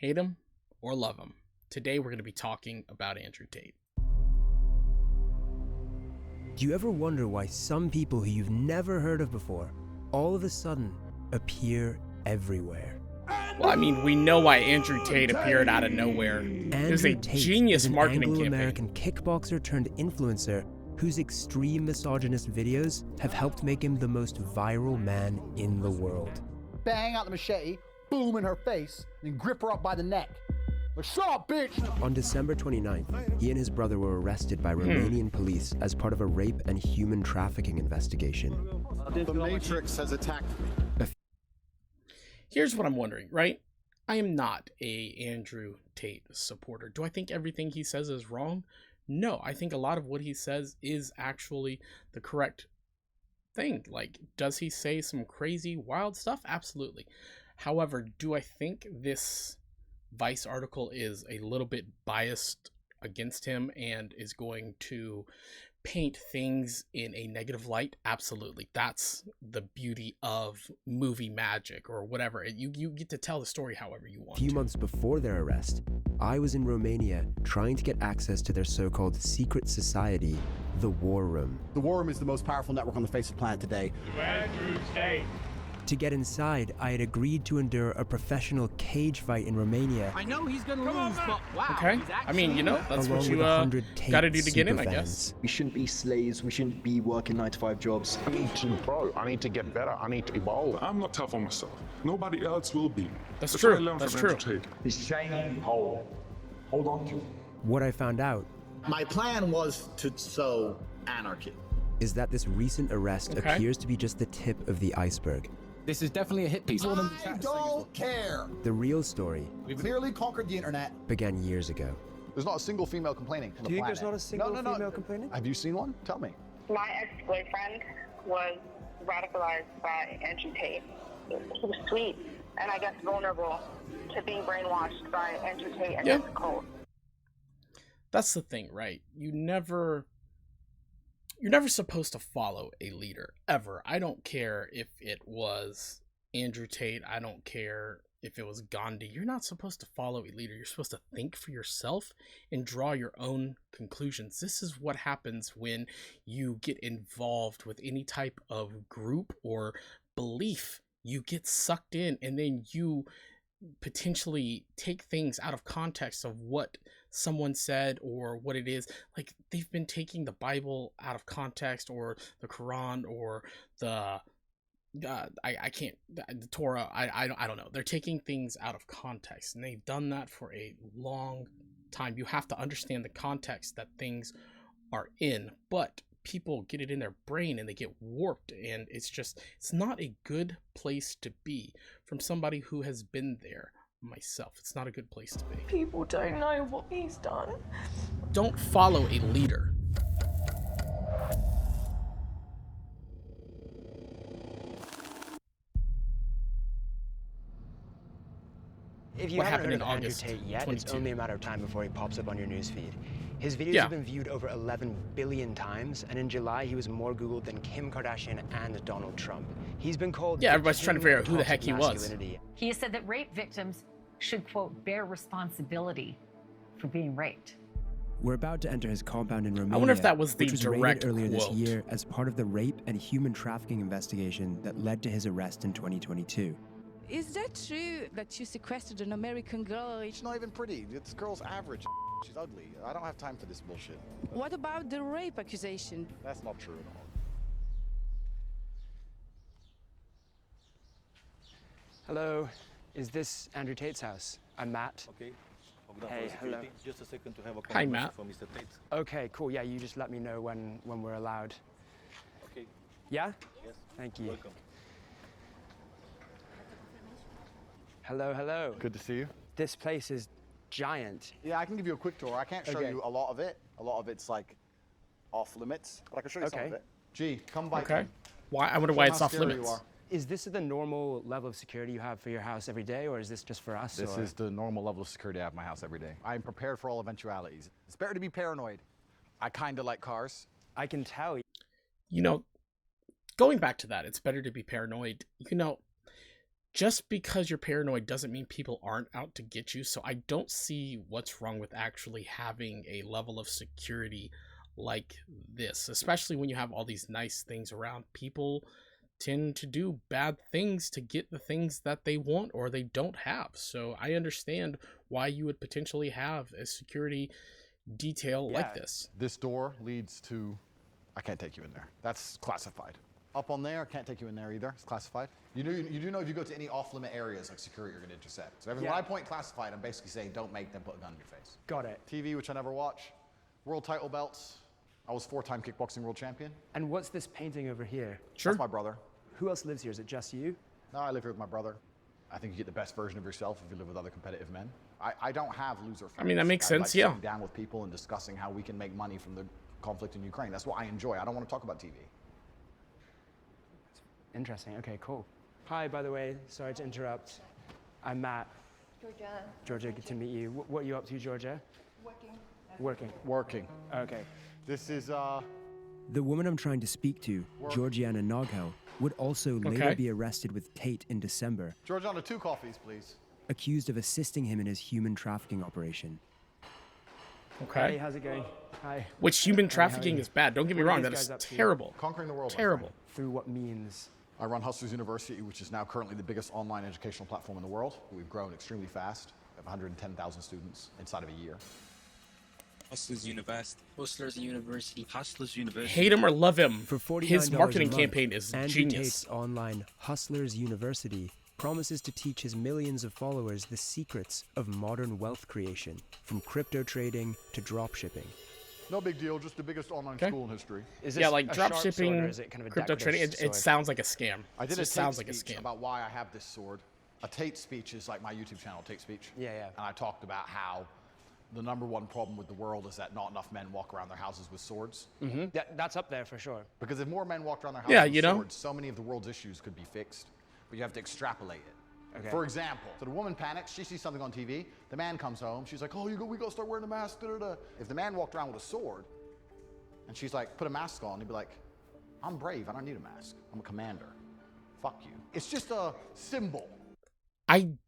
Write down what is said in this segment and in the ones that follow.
Hate him or love him. Today we're going to be talking about Andrew Tate. Do you ever wonder why some people who you've never heard of before all of a sudden appear everywhere? Well, I mean, we know why Andrew Tate appeared out of nowhere. It was a Andrew Tate genius is an marketing Anglo-American campaign. kickboxer turned influencer whose extreme misogynist videos have helped make him the most viral man in the world. Bang out the machete, boom in her face, and grip her up by the neck. Like, shut up, bitch! On December 29th, he and his brother were arrested by Romanian police as part of a rape and human trafficking investigation. The Matrix has attacked me. Here's what I'm wondering, right? I am not a Andrew Tate supporter. Do I think everything he says is wrong? No, I think a lot of what he says is actually the correct thing. Like, does he say some crazy, wild stuff? Absolutely. However, do I think this Vice article is a little bit biased against him and is going to paint things in a negative light? Absolutely. That's the beauty of movie magic or whatever. You get to tell the story however you want. A few months before their arrest, I was in Romania trying to get access to their so-called secret society, the War Room. The War Room is the most powerful network on the face of the planet today. Andrew Tate. To get inside, I had agreed to endure a professional cage fight in Romania. I know he's gonna lose, but wow. Okay. I mean, you know, that's what you got to do to get in, I guess. We shouldn't be slaves. We shouldn't be working 9-to-5 jobs. I need to grow. I need to get better. I need to evolve. I'm not tough on myself. Nobody else will be. That's what I true. learned That's from true. Andrew Tate. This chain hold on to it. What I found out My plan was to sow anarchy. is that this recent arrest Okay. appears to be just the tip of the iceberg. This is definitely a hit piece. I don't care. The real story We've clearly conquered the internet. began years ago. There's not a single female complaining on the Do you think planet. there's not a single No. female complaining? Have you seen one? Tell me. My ex-boyfriend was radicalized by Andrew Tate. He was sweet and I guess vulnerable to being brainwashed by Andrew Tate and his cult. That's the thing, right? You're never supposed to follow a leader, ever. I don't care if it was Andrew Tate. I don't care if it was Gandhi. You're not supposed to follow a leader. You're supposed to think for yourself and draw your own conclusions. This is what happens when you get involved with any type of group or belief. You get sucked in and then you potentially take things out of context of what someone said or what it is. Like, they've been taking the Bible out of context, or the Quran, or the Torah. I don't know. They're taking things out of context, and they've done that for a long time. You have to understand the context that things are in, but people get it in their brain and they get warped, and it's not a good place to be. From somebody who has been there myself, it's not a good place to be. People don't know what he's done. Don't follow a leader. If you What haven't happened heard in of Andrew August Tate yet, 22? it's only a matter of time before he pops up on your newsfeed. His videos Yeah. have been viewed over 11 billion times, and in July he was more Googled than Kim Kardashian and Donald Trump. He's been called... Yeah, the everybody's trying to figure out king who the of heck he was. masculinity. He has said that rape victims should, quote, bear responsibility for being raped. We're about to enter his compound in Romania, wonder if that was the which was direct raided earlier this quote. year as part of the rape and human trafficking investigation that led to his arrest in 2022. Is that true that you sequestered an American girl? She's not even pretty. This girl's average. She's ugly. I don't have time for this bullshit. What about the rape accusation? That's not true at all. Hello, is this Andrew Tate's house? I'm Matt. Okay. Hey, hello. Just a second to have a Hi, conversation Matt. for Mr. Tate. Okay, cool. Yeah, you just let me know when we're allowed. Okay. Yeah? Yes. Thank you. Welcome. Hello, hello. Good to see you. This place is giant. Yeah, I can give you a quick tour. I can't show Okay. you a lot of it. A lot of it's like off limits, but I can show you some Okay. of it. Gee, come by. Okay. Ken. Why? I wonder Show why how it's off scary you limits. are. Is this the normal level of security you have for your house every day, or is this just for us? This or? is the normal level of security I have in my house every day. I'm prepared for all eventualities. It's better to be paranoid. I kind of like cars. I can tell. You know, going back to that, it's better to be paranoid. You know, just because you're paranoid doesn't mean people aren't out to get you. So I don't see what's wrong with actually having a level of security like this, especially when you have all these nice things around. People tend to do bad things to get the things that they want or they don't have. So I understand why you would potentially have a security detail like this. This door leads to, I can't take you in there. That's classified. Up on there, can't take you in there either. It's classified. You do know if you go to any off-limit areas like security, you're going to intercept. So when I point classified, I'm basically saying don't make them put a gun in your face. Got it. TV, which I never watch. World title belts. I was 4-time kickboxing world champion. And what's this painting over here? Sure. That's my brother. Who else lives here? Is it just you? No, I live here with my brother. I think you get the best version of yourself if you live with other competitive men. I don't have loser friends. I mean, that makes sense, I like sitting down with people and discussing how we can make money from the conflict in Ukraine. That's what I enjoy. I don't want to talk about TV. Interesting. Okay, cool. Hi, by the way. Sorry to interrupt. I'm Matt. Georgia. Georgia, good to meet you. What are you up to, Georgia? Working. Working. Okay. This is, The woman I'm trying to speak to, Georgiana Noghel, would also later be arrested with Tate in December. Georgiana, 2 coffees, please. Accused of assisting him in his human trafficking operation. Okay. Hey, how's it going? Hi. Which human trafficking is bad. Don't get me wrong. That is terrible. Conquering the world. Terrible. Through what means? I run Hustlers University, which is now currently the biggest online educational platform in the world. We've grown extremely fast. We have 110,000 students inside of a year. Hustlers University. Hustlers University. Hustlers University. Hate him or love him, For $49 his marketing a month, campaign is Andrew genius. Tate's online Hustlers University promises to teach his millions of followers the secrets of modern wealth creation, from crypto trading to drop shipping. No big deal, just the biggest online school in history. Is Yeah, this like a drop sharp sword, shipping, or is it kind of a crypto decorative trading. It sword? sounds like a scam. I did It a just Tate sounds like a speech scam. about why I have this sword. A Tate speech is like my YouTube channel, Tate Speech. Yeah, yeah. And I talked about how the #1 problem with the world is that not enough men walk around their houses with swords. Mm-hmm. That's up there for sure. Because if more men walked around their houses with know. swords, so many of the world's issues could be fixed. But you have to extrapolate it. Okay. For example, so the woman panics, she sees something on TV, the man comes home, she's like, oh, we gotta start wearing a mask, da-da-da. If the man walked around with a sword, and she's like, put a mask on, he'd be like, I'm brave, I don't need a mask. I'm a commander. Fuck you. It's just a symbol. Well,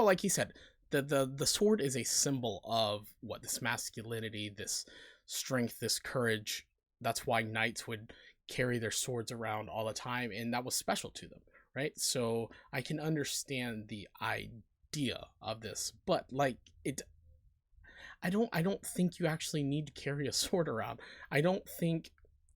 like he said, the sword is a symbol of what, this masculinity, this strength, this courage. That's why knights would carry their swords around all the time, and that was special to them, right? So I can understand the idea of this, but like I don't think you actually need to carry a sword around. I don't think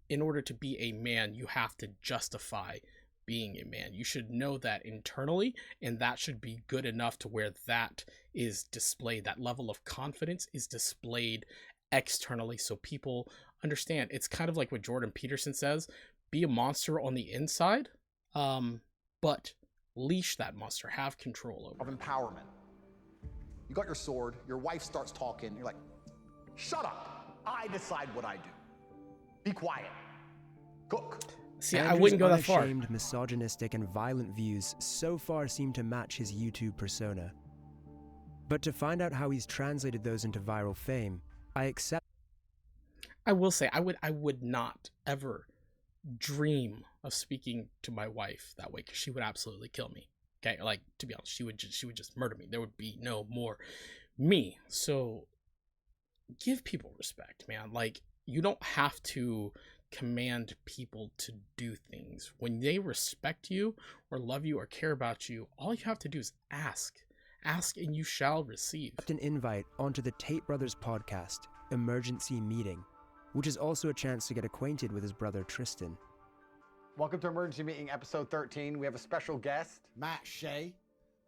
in order to be a man you have to justify being a man. You should know that internally, and that should be good enough to where that is displayed. That level of confidence is displayed externally so people understand. It's kind of like what Jordan Peterson says, be a monster on the inside, but leash that monster, have control over of empowerment. You got your sword, your wife starts talking, you're like, shut up, I decide what I do. Be quiet. Cook. See, Andrew's I wouldn't go that far. Unashamed, misogynistic, and violent views so far seem to match his YouTube persona. But to find out how he's translated those into viral fame, I will say, I would not ever dream of speaking to my wife that way, because she would absolutely kill me. Okay, like, to be honest, she would just murder me. There would be no more me. So give people respect, man. Like, you don't have to command people to do things. When they respect you or love you or care about you, all you have to do is ask. Ask and you shall receive. an invite onto the Tate Brothers podcast, Emergency Meeting, which is also a chance to get acquainted with his brother Tristan. Welcome to Emergency Meeting episode 13. We have a special guest, Matt Shea,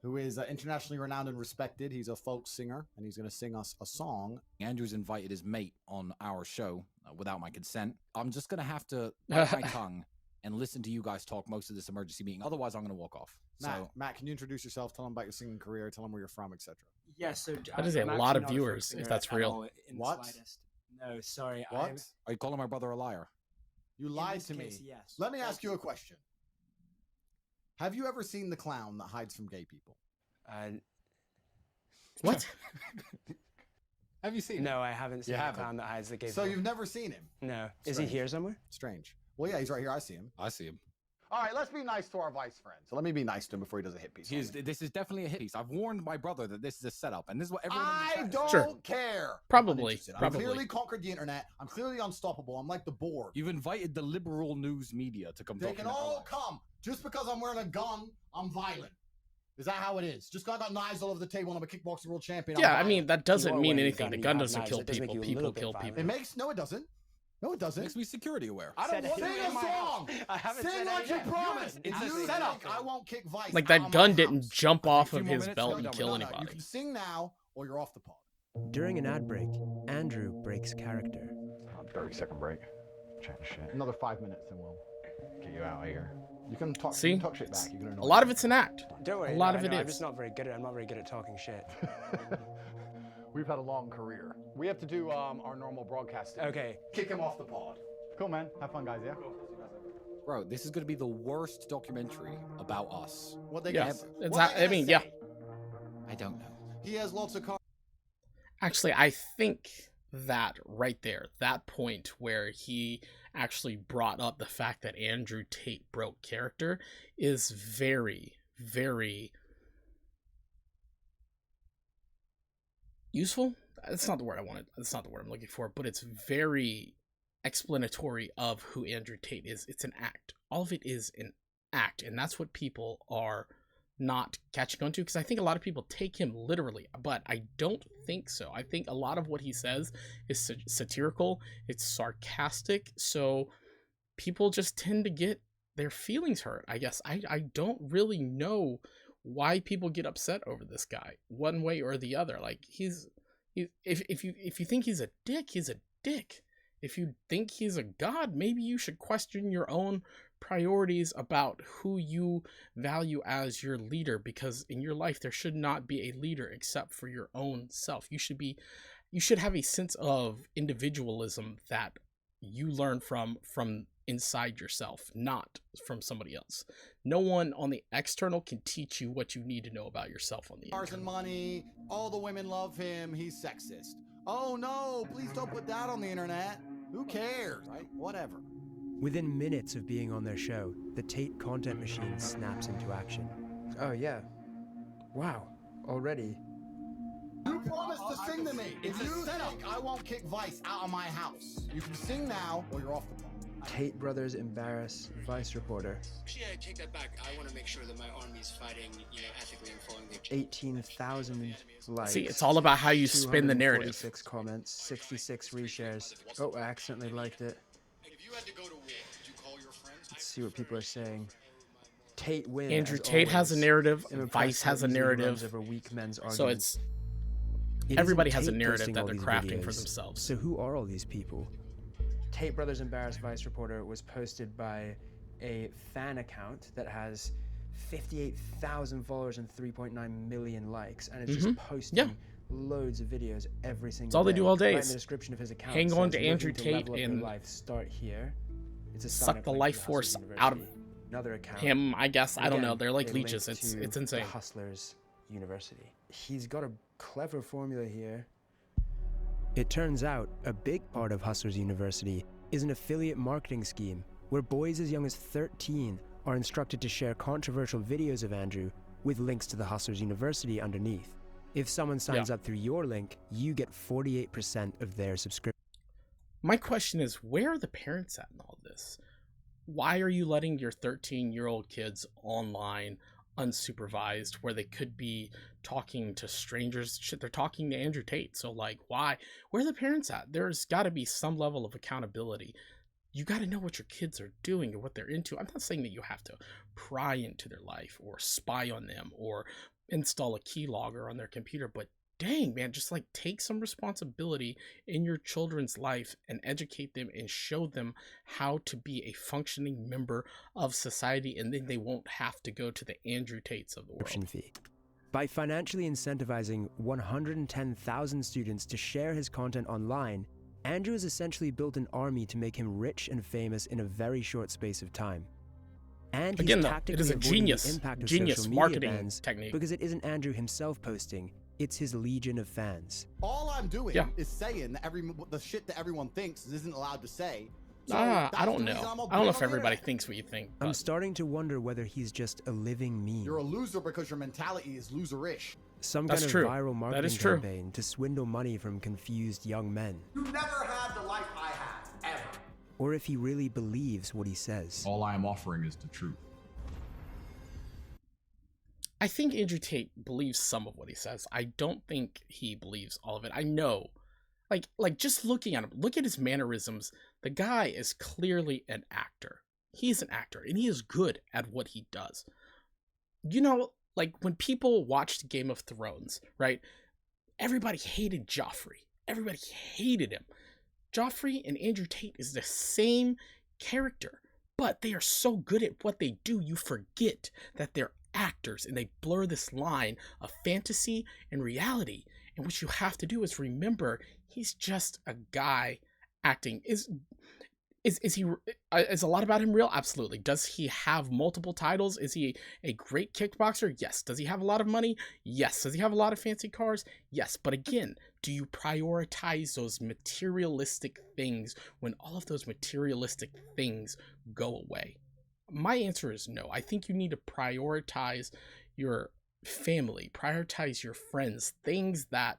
who is internationally renowned and respected. He's a folk singer, and he's going to sing us a song. Andrew's invited his mate on our show without my consent. I'm just going to have to bite my tongue and listen to you guys talk most of this emergency meeting. Otherwise, I'm going to walk off. Matt, can you introduce yourself? Tell them about your singing career. Tell them where you're from, etc. Yeah, so that is a lot of viewers, if that's real. What? No, sorry. What? Are you calling my brother a liar? You lied to me. Yes. Let me ask you a question. Have you ever seen the clown that hides from gay people? What? Have you seen him? No, I haven't seen the clown that hides the gay So people. you've never seen him? No. Is he here somewhere? Strange. Well, yeah, he's right here. I see him. I see him. All right, let's be nice to our vice friend. So let me be nice to him before he does a hit piece. This is definitely a hit piece. I've warned my brother that this is a setup, and this is what everyone I don't Sure. care. Probably. I've clearly conquered the internet. I'm clearly unstoppable. I'm like the Borg. You've invited the liberal news media to come They talk can in our all lives. come. Just because I'm wearing a gun, I'm violent. Is that how it is? Just because I got knives all over the table and I'm a kickboxing world champion. Yeah, I'm I violent. mean, that doesn't You are mean wearing a anything. gun The and gun you have doesn't knives. kill It does make people. you a People little bit kill violent. people. No, it doesn't. No, it doesn't. Makes me security aware. I don't want Said sing it in a my song. I haven't Sing said like you anything. promised. It's If a you setup. think I won't kick Vice. Like out that of gun my didn't house. jump off few of more his minutes, belt we're and done. kill You anybody. can sing now, or you're off the pod. During an ad break, Andrew breaks character. 30-second break. Chatting shit. Another 5 minutes, and we'll get you out of here. You can talk. See? You can talk shit back. You can A lot of it's an act. Don't worry. A lot no, of it I know, I'm is. just not very good at. I'm not very good at talking shit. We've had a long career. We have to do our normal broadcasting. Okay. Kick him off the pod. Cool, man. Have fun, guys. Yeah. Bro, this is going to be the worst documentary about us. What they Yeah, gonna, it's what not- they I mean, gonna yeah. say? I don't know. He has lots of cars. Actually, I think that right there, that point where he actually brought up the fact that Andrew Tate broke character is very, very useful. That's not the word I wanted. That's not the word I'm looking for, but it's very explanatory of who Andrew Tate is. It's an act. All of it is an act, and that's what people are not catching on to, because I think a lot of people take him literally, but I don't think so. I think a lot of what he says is satirical, it's sarcastic, so people just tend to get their feelings hurt, I guess. I don't really know why people get upset over this guy one way or the other. Like, if you think he's a dick, he's a dick. If you think he's a god, maybe you should question your own priorities about who you value as your leader, because in your life there should not be a leader except for your own self. You should have a sense of individualism that you learn from inside yourself, not from somebody else. No one on the external can teach you what you need to know about yourself on the Cars and money. All the women love him. He's sexist. Oh no! Please don't put that on the internet. Who cares? Right? Whatever. Within minutes of being on their show, the Tate content machine snaps into action. Oh yeah. Wow. Already. You promised to sing to me. If you think I won't kick Vice out of my house, you can sing now, or you're off the phone. Tate brothers embarrass Vice reporter. Actually, I take that back. I want to make sure that my army is fighting, ethically and following the 18,000 likes. See, it's all about how you spin the narrative. 246 comments, 66 reshares. Oh, I accidentally liked it. If you had to go to war, would you call your friends? Let's see what people are saying. Tate wins. Andrew Tate has a narrative, Vice has a narrative, over weak men's so arguments. everybody Isn't has a Tate narrative posting that all they're these crafting for videos? themselves. So who are all these people? Tate Brothers Embarrassed Vice Reporter was posted by a fan account that has 58,000 followers and 3.9 million likes, and it's just posting loads of videos every single day. It's all they do all day Right is in the description of his account, hang it on says, to Andrew "Looking to Tate level up your and life, start here." It's a suck sign-up the link life to force Hustlers out of University. Another account. him, I guess. I don't know. Again, They're like a leeches. link It's to insane. the Hustlers University. He's got a clever formula here. It turns out a big part of Hustlers University is an affiliate marketing scheme where boys as young as 13 are instructed to share controversial videos of Andrew with links to the Hustlers University underneath. If someone signs up through your link, you get 48% of their subscription. My question is, where are the parents at in all this? Why are you letting your 13-year-old kids online unsupervised where they could be talking to strangers? Shit, they're talking to Andrew Tate. So, like, why? Where are the parents at? There's got to be some level of accountability. You got to know what your kids are doing and what they're into. I'm not saying that you have to pry into their life or spy on them or install a keylogger on their computer, but dang, man, just like take some responsibility in your children's life and educate them and show them how to be a functioning member of society, and then they won't have to go to the Andrew Tates of the world. Fee. By financially incentivizing 110,000 students to share his content online, Andrew has essentially built an army to make him rich and famous in a very short space of time. And Again, he's though, tactically it is a avoiding genius the impact of genius social media marketing bans technique. because it isn't Andrew himself posting, it's his legion of fans. All I'm doing is saying that the shit that everyone thinks isn't allowed to say. I don't know. I don't know if everybody thinks what you think. I'm But starting to wonder whether he's just a living meme. You're a loser because your mentality is loserish. Some That's kind true. of viral That marketing is true. campaign to swindle money from confused young men. You never had the life I had, ever. Or if he really believes what he says. All I am offering is the truth. I think Andrew Tate believes some of what he says. I don't think he believes all of it. I know. Like just looking at him, look at his mannerisms. The guy is clearly an actor. He's an actor, and he is good at what he does. You know, like when people watched Game of Thrones, right? Everybody hated Joffrey. Everybody hated him. Joffrey and Andrew Tate is the same character, but they are so good at what they do, you forget that they're actors, and they blur this line of fantasy and reality. And what you have to do is remember he's just a guy acting. Is a lot about him real? Absolutely. Does he have multiple titles? Is he a great kickboxer? Yes. Does he have a lot of money? Yes. Does he have a lot of fancy cars? Yes. But again, do you prioritize those materialistic things when all of those materialistic things go away? My answer is no. I think you need to prioritize your family, prioritize your friends, things that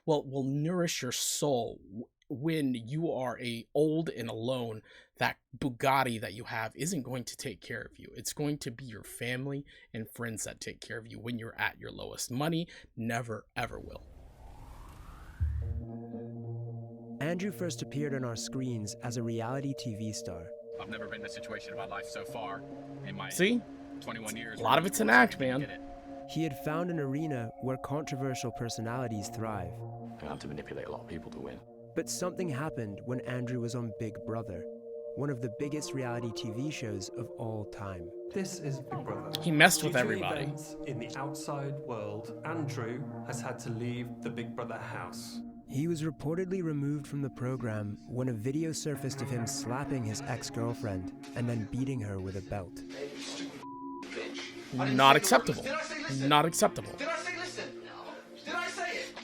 will nourish your soul. When you are old and alone, that Bugatti that you have isn't going to take care of you. It's going to be your family and friends that take care of you when you're at your lowest. Money never ever will. Andrew first appeared on our screens as a reality TV star. I've never been in a situation in my life so far in my 21 years. A lot of it's an act, man. He had found an arena where controversial personalities thrive. I have to manipulate a lot of people to win. But something happened when Andrew was on Big Brother, one of the biggest reality TV shows of all time. This is Big Brother. He messed with Due to everybody. events in the outside world, Andrew has had to leave the Big Brother house. He was reportedly removed from the program when a video surfaced of him slapping his ex-girlfriend and then beating her with a belt. Not acceptable. Not acceptable. Did I say listen? No. Did I say it?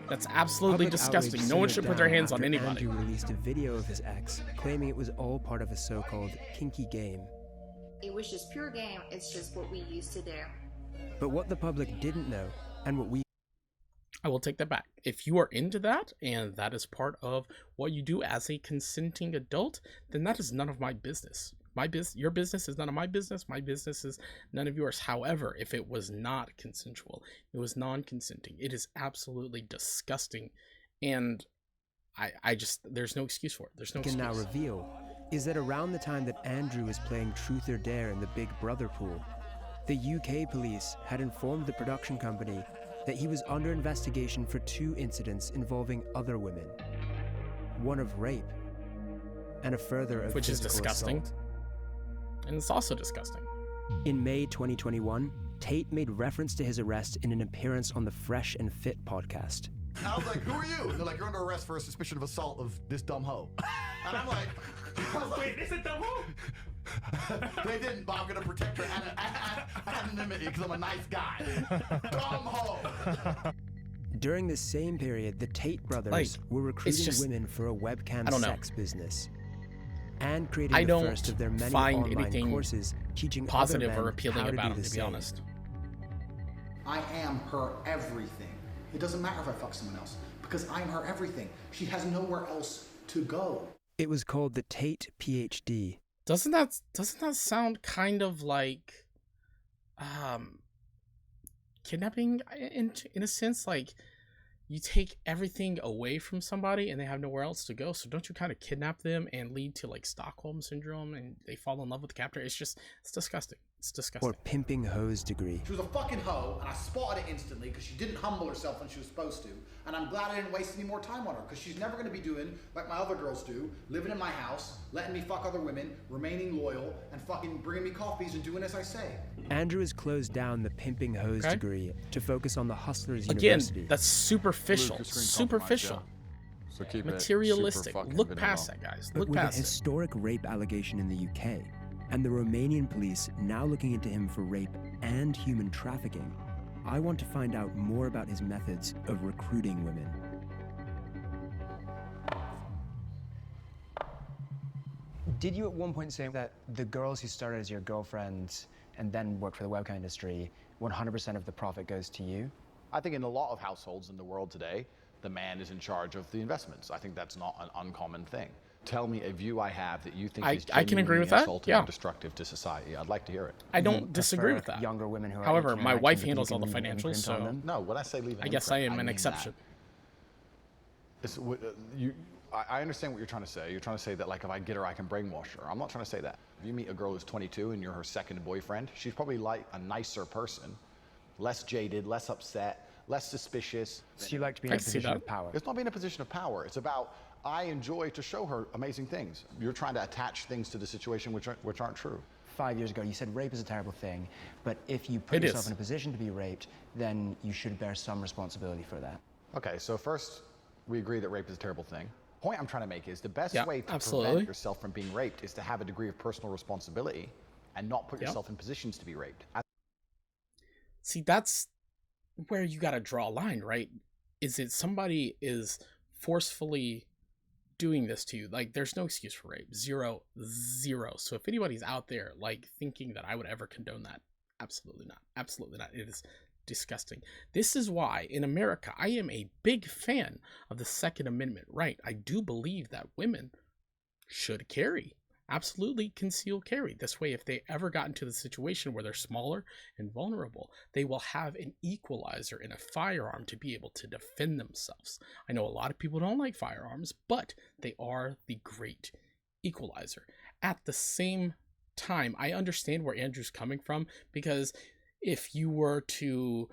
That's absolutely Public disgusting. outrage No one simmered should put their down hands on after anybody. Andrew released a video of his ex, claiming it was all part of a so-called kinky game. It was just pure game. It's just what we used to do. But what the public didn't know, and what we I will take that back. If you are into that, and that is part of what you do as a consenting adult, then that is none of my business. Your business is none of my business. My business is none of yours. However, if it was not consensual, it was non-consenting, it is absolutely disgusting. And I just, there's no excuse for it. There's no can excuse. now reveal is that around the time that Andrew was playing Truth or Dare in the Big Brother pool, the UK police had informed the production company that he was under investigation for 2 incidents involving other women. One of rape, and a further of Which is physical disgusting. assault. And it's also disgusting. In May 2021, Tate made reference to his arrest in an appearance on the Fresh and Fit podcast. I was like, who are you? And they're like, you're under arrest for a suspicion of assault of this dumb hoe. And I'm like, wait, this is dumb hoe? They didn't, but I'm going to protect her anonymity because I'm a nice guy. Dumb hoe. During the same period, the Tate brothers were recruiting women for a webcam sex business and creating the first of their many find online anything courses teaching positive other men or appealing how to about do him, the to be same. honest. I am her everything. It doesn't matter if I fuck someone else because I'm her everything. She has nowhere else to go. It was called the Tate PhD. Doesn't that sound kind of like kidnapping in a sense? Like you take everything away from somebody and they have nowhere else to go, so don't you kind of kidnap them and lead to like Stockholm syndrome and they fall in love with the captor? It's disgusting. It's disgusting. Or pimping hoes degree. She was a fucking hoe, and I spotted it instantly because she didn't humble herself when she was supposed to. And I'm glad I didn't waste any more time on her because she's never going to be doing like my other girls do, living in my house, letting me fuck other women, remaining loyal, and fucking bringing me coffees and doing as I say. Andrew has closed down the pimping hose degree to focus on the Hustlers Again, University. that's superficial. Superficial. So keep materialistic. Look past that, guys. But Look with a past it. historic rape allegation in the UK, and the Romanian police now looking into him for rape and human trafficking, I want to find out more about his methods of recruiting women. Did you at one point say that the girls who started as your girlfriends and then worked for the webcam industry, 100% of the profit goes to you? I think in a lot of households in the world today, the man is in charge of the investments. I think that's not an uncommon thing. Tell me a view I have that you think is I can agree with that. insulting or destructive to society. I'd like to hear it. I don't disagree with that. Younger women who are However, 18 my or wife 19 handles all the leave an financials, imprint on so them? No, when I say leave an I guess I imprint, am an mean exception. I understand what you're trying to say. You're trying to say that, like, if I get her, I can brainwash her. I'm not trying to say that. If you meet a girl who's 22 and you're her second boyfriend, she's probably like a nicer person, less jaded, less upset, less suspicious. So you like to be in a position of power? It's not being in a position of power. It's about, I enjoy to show her amazing things. You're trying to attach things to the situation which aren't true. 5 years ago, you said rape is a terrible thing, but if you put yourself in a position to be raped, then you should bear some responsibility for that. Okay, so first, we agree that rape is a terrible thing. The point I'm trying to make is the best way to prevent yourself from being raped is to have a degree of personal responsibility and not put yourself in positions to be raped. See, that's where you got to draw a line, right? Is it somebody is forcefully doing this to you? Like, there's no excuse for rape. Zero. So if anybody's out there like thinking that I would ever condone that, absolutely not. Absolutely not. It is disgusting. This is why in America I am a big fan of the Second Amendment right. I do believe that women should carry, absolutely conceal carry. This way, if they ever got into the situation where they're smaller and vulnerable, they will have an equalizer in a firearm to be able to defend themselves. I know a lot of people don't like firearms, but they are the great equalizer. At the same time, I understand where Andrew's coming from, because if you were to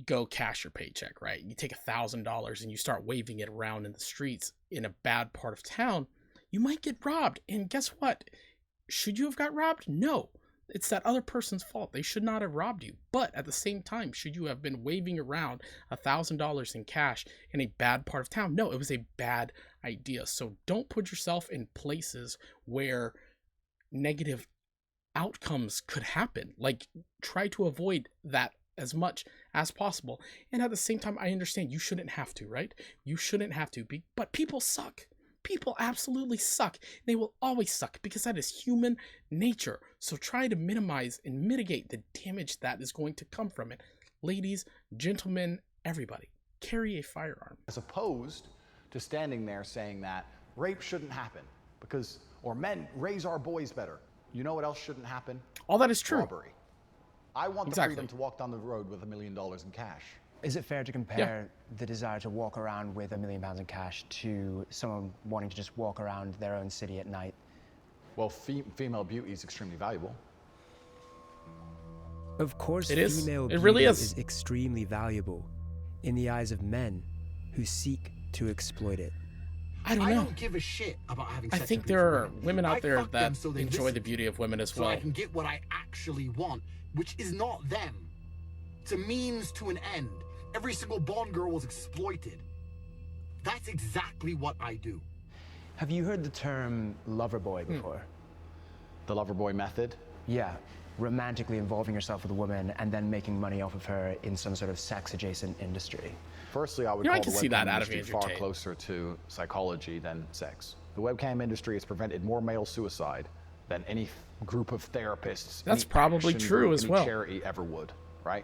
go cash your paycheck, right? You take $1,000 and you start waving it around in the streets in a bad part of town, you might get robbed. And guess what? Should you have got robbed? No. It's that other person's fault. They should not have robbed you. But at the same time, should you have been waving around $1,000 in cash in a bad part of town? No, it was a bad idea. So don't put yourself in places where negative outcomes could happen. Like, try to avoid that as much as possible. And at the same time, I understand you shouldn't have to, right? You shouldn't have to be, but people suck. People absolutely suck. They will always suck because that is human nature. So try to minimize and mitigate the damage that is going to come from it. Ladies, gentlemen, everybody, carry a firearm. As opposed to standing there saying that rape shouldn't happen because, or men raise our boys better. You know what else shouldn't happen? All that is true. Robbery. I want the freedom to walk down the road with $1 million in cash. Is it fair to compare the desire to walk around with £1 million in cash to someone wanting to just walk around their own city at night? Well, female beauty is extremely valuable. Of course, it is. Female it really beauty is extremely valuable in the eyes of men who seek to exploit it. I don't know. I don't give a shit about having sex. I think there are women out there that enjoy the beauty of women as well. So I can get what I actually want, which is not them. It's a means to an end. Every single Bond girl was exploited. That's exactly what I do. Have you heard the term lover boy before? The lover boy method? Yeah. Romantically involving yourself with a woman and then making money off of her in some sort of sex-adjacent industry. Firstly, I would call the webcam industry far closer to psychology than sex. The webcam industry has prevented more male suicide than any group of therapists. That's probably true as well. Any charity ever would, right?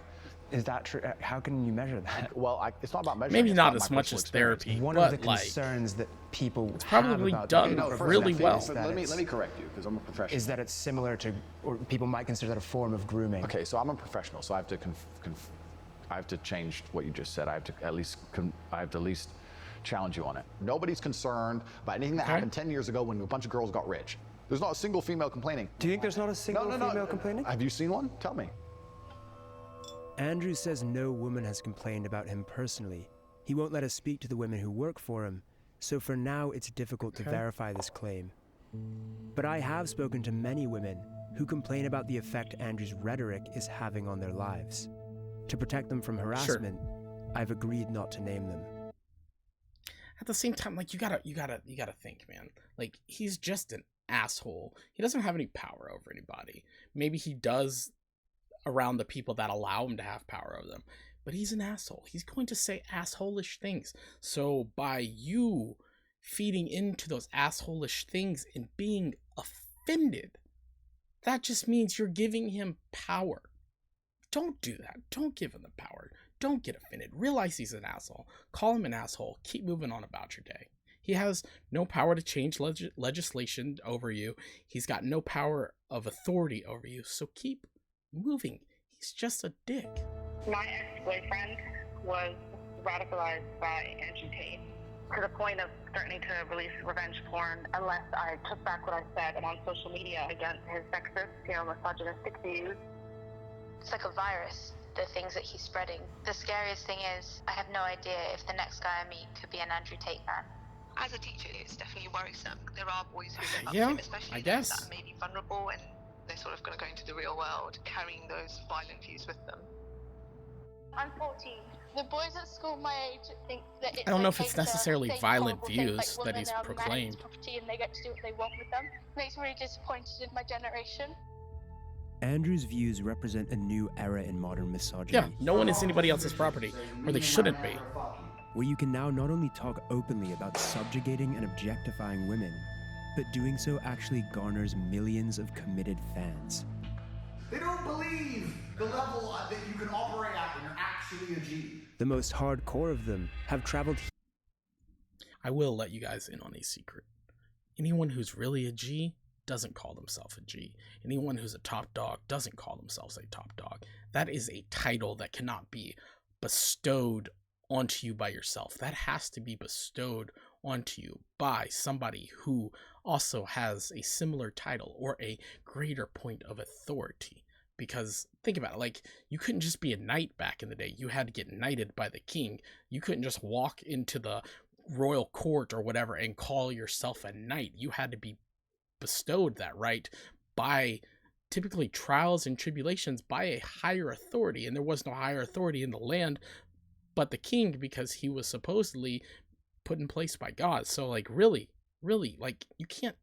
Is that true? How can you measure that? Well, it's not about measuring. Maybe not as much as therapy. One of the concerns that people it's probably done really well. Let me correct you because I'm a professional. Is that it's similar to, or people might consider that a form of grooming? Okay, so I'm a professional, so I have to change what you just said. I have to at least challenge you on it. Nobody's concerned about anything that happened 10 years ago when a bunch of girls got rich. There's not a single female complaining. Do you think there's not a single female complaining? Have you seen one? Tell me. Andrew says no woman has complained about him personally. He won't let us speak to the women who work for him, so for now it's difficult to verify this claim. But I have spoken to many women who complain about the effect Andrew's rhetoric is having on their lives. To protect them from harassment, I've agreed not to name them. At the same time, like, you gotta think, man. Like, he's just an asshole. He doesn't have any power over anybody. Maybe he does around the people that allow him to have power over them, but he's an asshole. He's going to say asshole-ish things. So by you feeding into those assholish things and being offended. That just means you're giving him power. Don't do that. Don't give him the power. Don't get offended. Realize he's an asshole. Call him an asshole. Keep moving on about your day. He has no power to change legislation over you. He's got no power of authority over you. So keep moving. He's just a dick. My ex-boyfriend was radicalized by Andrew Tate to the point of threatening to release revenge porn unless I took back what I said on social media against his sexist, misogynistic views. It's like a virus, the things that he's spreading. The scariest thing is, I have no idea if the next guy I meet could be an Andrew Tate fan. As a teacher, it's definitely worrisome. There are boys who look up Yeah, to him, especially I guess. those that may be vulnerable and they're sort of going to go into the real world carrying those violent views with them. I'm 14. The boys at school my age think that it's I don't know if okay it's necessarily to say violent horrible things views like that women he's are proclaimed. man's property and they get to do what they want with them. Makes me really disappointed in my generation. Andrew's views represent a new era in modern misogyny. Yeah, no one is anybody else's property, or they shouldn't be. Where you can now not only talk openly about subjugating and objectifying women, but doing so actually garners millions of committed fans. They don't believe the level that you can operate at when you're actually a G. The most hardcore of them have traveled. I will let you guys in on a secret. Anyone who's really a G doesn't call themselves a G. Anyone who's a top dog doesn't call themselves a top dog. That is a title that cannot be bestowed onto you by yourself. That has to be bestowed onto you by somebody who also has a similar title or a greater point of authority. Because think about it, like, you couldn't just be a knight back in the day. You had to get knighted by the king. You couldn't just walk into the royal court or whatever and call yourself a knight. You had to be bestowed that right by typically trials and tribulations by a higher authority. And there was no higher authority in the land but the king, because he was supposedly put in place by God. So like, really, like, you can't,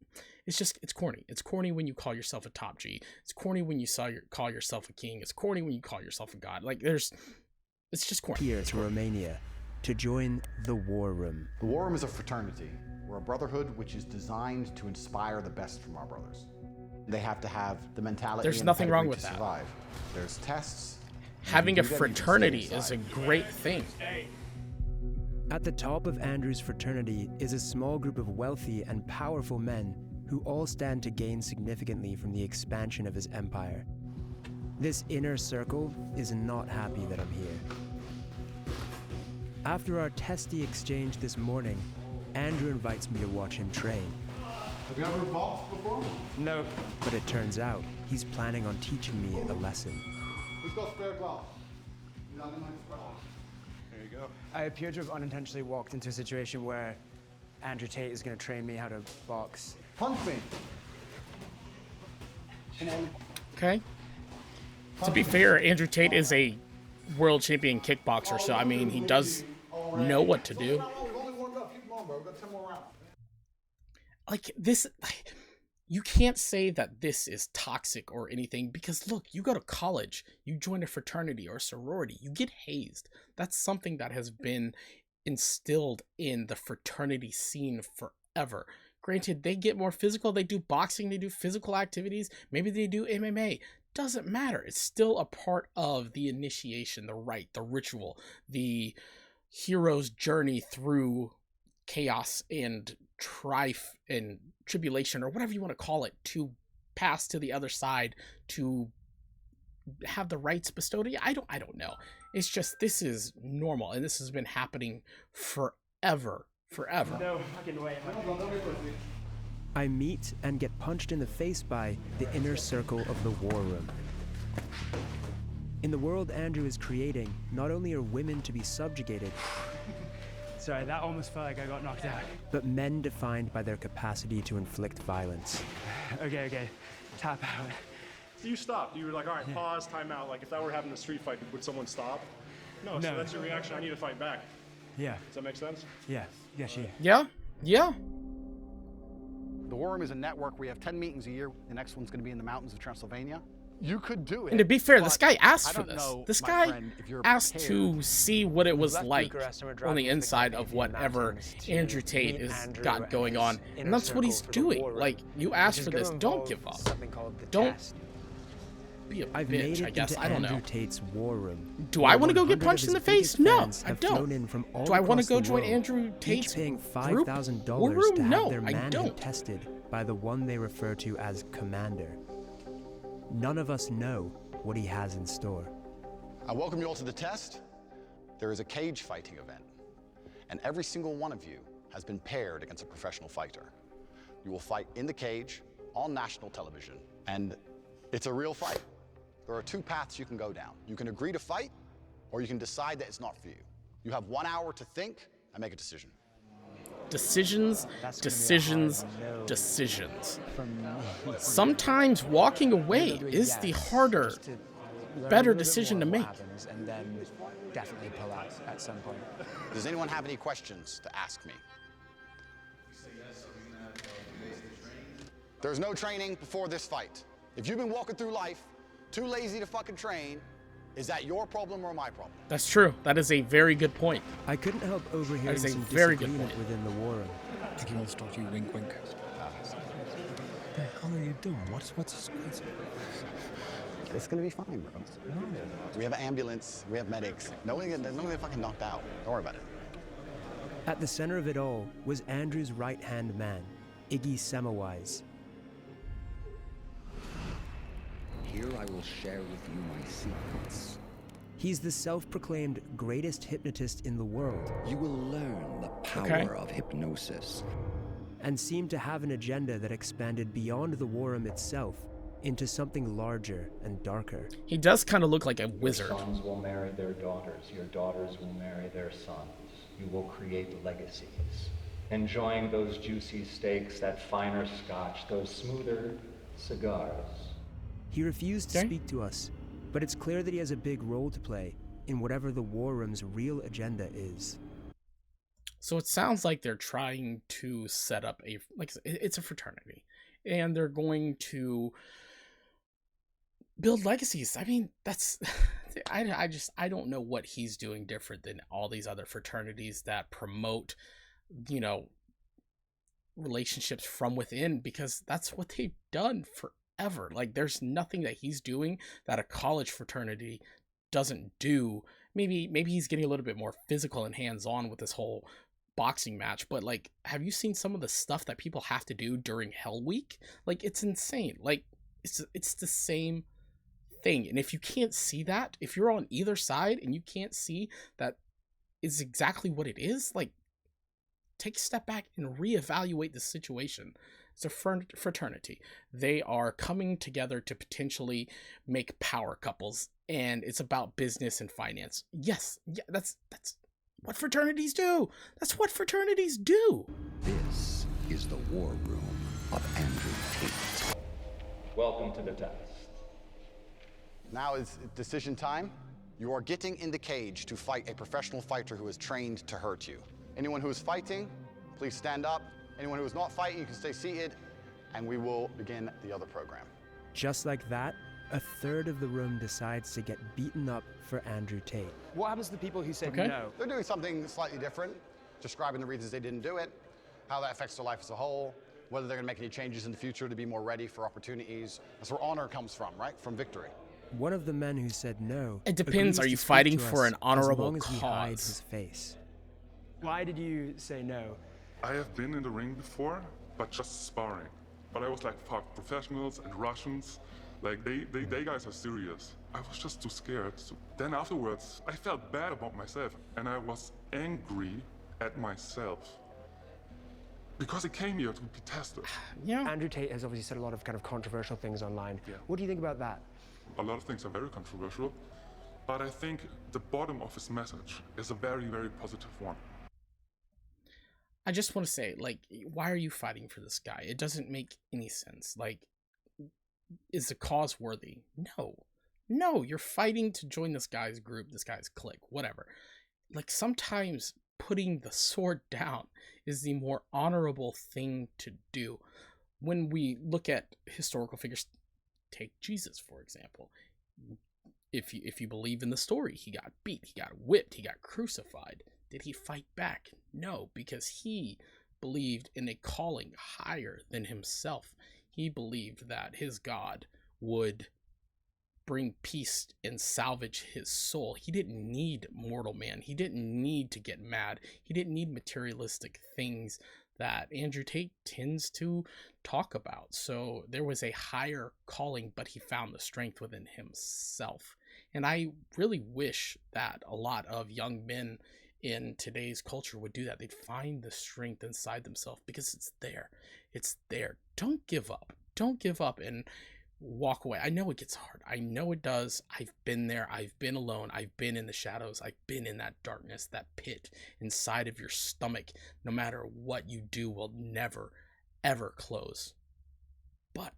it's corny. It's corny when you call yourself a top G. It's corny when you call yourself a king. It's corny when you call yourself a god. Like, it's just corny. Here to Romania to join the War Room. The War Room is a fraternity. We're a brotherhood which is designed to inspire the best from our brothers. They have to have the mentality. There's and nothing the wrong pedigree with to that. survive. There's tests. Having a fraternity is a great thing. At the top of Andrew's fraternity is a small group of wealthy and powerful men who all stand to gain significantly from the expansion of his empire. This inner circle is not happy that I'm here. After our testy exchange this morning, Andrew invites me to watch him train. Have you ever boxed before? No. But it turns out he's planning on teaching me a lesson. Who's got spare glove? There you go. I appear to have unintentionally walked into a situation where Andrew Tate is going to train me how to box. Punch me. Okay. To be fair, Andrew Tate is a world champion kickboxer, so I mean, he does know what to do. Like, this, you can't say that this is toxic or anything, because look, you go to college, you join a fraternity or sorority, you get hazed. That's something that has been instilled in the fraternity scene forever. Granted, they get more physical, they do boxing, they do physical activities, maybe they do MMA. Doesn't matter. It's still a part of the initiation, the rite, the ritual, the hero's journey through chaos and strife and tribulation, or whatever you want to call it, to pass to the other side, to have the rights bestowed. I don't know. It's just, this is normal, and this has been happening forever. No fucking way. I meet and get punched in the face by the inner circle of the War Room. In the world Andrew is creating, not only are women to be subjugated, Sorry, that almost felt like I got knocked out. but men defined by their capacity to inflict violence. Okay. Tap out. So you stopped. You were like, all right, pause, time out. Like, if that were happening in a street fight, would someone stop? No, so that's your reaction. I need to fight back. Yeah. Does that make sense? Yeah. Yeah. The War Room is a network. We have 10 meetings a year. The next one's going to be in the mountains of Transylvania. You could do it. And to be fair, this guy but asked I for don't this. know, This my guy friend, if you're asked prepared. to see what it was left like Bucharest and we're on driving the to the inside Canadian of whatever mountains to Andrew Tate meet has Andrew got and going his on. inner And that's what he's circle for the doing. war room, Like, you which asked is for gonna this. Don't involve give up. something called the Don't test. be a I've bitch, made it I guess. into I don't Andrew know. Tate's war room. Do I want to go get 100 punched of in the his face? biggest No, fans I have don't. flown in from all Do I want to across go the join world, Andrew Tate's each paying group? War $5,000 room? to have No, their I manhood don't. tested by the one they refer to as Commander. None of us know what he has in store. I welcome you all to the test. There is a cage fighting event, and every single one of you has been paired against a professional fighter. You will fight in the cage on national television, and it's a real fight. There are 2 paths you can go down. You can agree to fight, or you can decide that it's not for you. You have 1 hour to think and make a decision. Decisions, decisions, decisions. Sometimes walking away is the harder, better decision to make. And then definitely pull out at some point. Does anyone have any questions to ask me? There's no training before this fight. If you've been walking through life too lazy to fucking train, is that your problem or my problem? That's true. That is a very good point. I couldn't help overhearing That is a some very good disagreement point. within the war room. I think he wants to talk to you, wink, wink. What the hell are you doing? What's It's gonna be fine, bro. We have an ambulance, we have medics. No one gonna fucking knocked out. Don't worry about it. At the center of it all was Andrew's right-hand man, Iggy Semmelweis. Here I will share with you my secrets. He's the self-proclaimed greatest hypnotist in the world. You will learn the power of hypnosis. And seemed to have an agenda that expanded beyond the war room itself into something larger and darker. He does kind of look like a wizard. Your sons will marry their daughters. Your daughters will marry their sons. You will create legacies. Enjoying those juicy steaks, that finer scotch, those smoother cigars. He refused to speak to us, but it's clear that he has a big role to play in whatever the war room's real agenda is. So it sounds like they're trying to set up it's a fraternity, and they're going to build legacies. I mean, that's I don't know what he's doing different than all these other fraternities that promote, relationships from within, because that's what they've done forever. Like, there's nothing that he's doing that a college fraternity doesn't do. Maybe he's getting a little bit more physical and hands-on with this whole boxing match, but like, have you seen some of the stuff that people have to do during Hell Week? Like, it's insane. Like, it's the same thing. And if you can't see that, if you're on either side and you can't see that is exactly what it is, like, take a step back and reevaluate the situation. It's a fraternity. They are coming together to potentially make power couples, and it's about business and finance. Yes, yeah, that's what fraternities do. That's what fraternities do. This is the war room of Andrew Tate. Welcome to the test. Now is decision time. You are getting in the cage to fight a professional fighter who is trained to hurt you. Anyone who is fighting, please stand up. Anyone who is not fighting, you can stay seated, and we will begin the other program. Just like that, a third of the room decides to get beaten up for Andrew Tate. What happens to the people who said no? They're doing something slightly different, describing the reasons they didn't do it, how that affects their life as a whole, whether they're gonna make any changes in the future to be more ready for opportunities. That's where honor comes from, right? From victory. One of the men who said no. It depends. Are you fighting for an honorable cause? As long as we hide cause? his face. Why did you say no? I have been in the ring before, but just sparring. But I was like, fuck, professionals and Russians, like they guys are serious. I was just too scared. So then afterwards, I felt bad about myself, and I was angry at myself. Because I came here to be tested. Yeah. Andrew Tate has obviously said a lot of kind of controversial things online. Yeah. What do you think about that? A lot of things are very controversial, but I think the bottom of his message is a very, very positive one. I just want to say, like, why are you fighting for this guy? It doesn't make any sense. Like, is the cause worthy? No, you're fighting to join this guy's group, this guy's clique, whatever. Like, sometimes putting the sword down is the more honorable thing to do. When we look at historical figures, take Jesus, for example. If you believe in the story, he got beat, he got whipped, he got crucified. Did he fight back? No, because he believed in a calling higher than himself. He believed that his God would bring peace and salvage his soul. He didn't need mortal man. He didn't need to get mad. He didn't need materialistic things that Andrew Tate tends to talk about. So there was a higher calling, but he found the strength within himself. And I really wish that a lot of young men in today's culture would do that. They'd find the strength inside themselves because it's there. It's there. Don't give up. Don't give up and walk away. I know it gets hard. I know it does. I've been there. I've been alone. I've been in the shadows. I've been in that darkness, that pit inside of your stomach. No matter what you do will never, ever close. But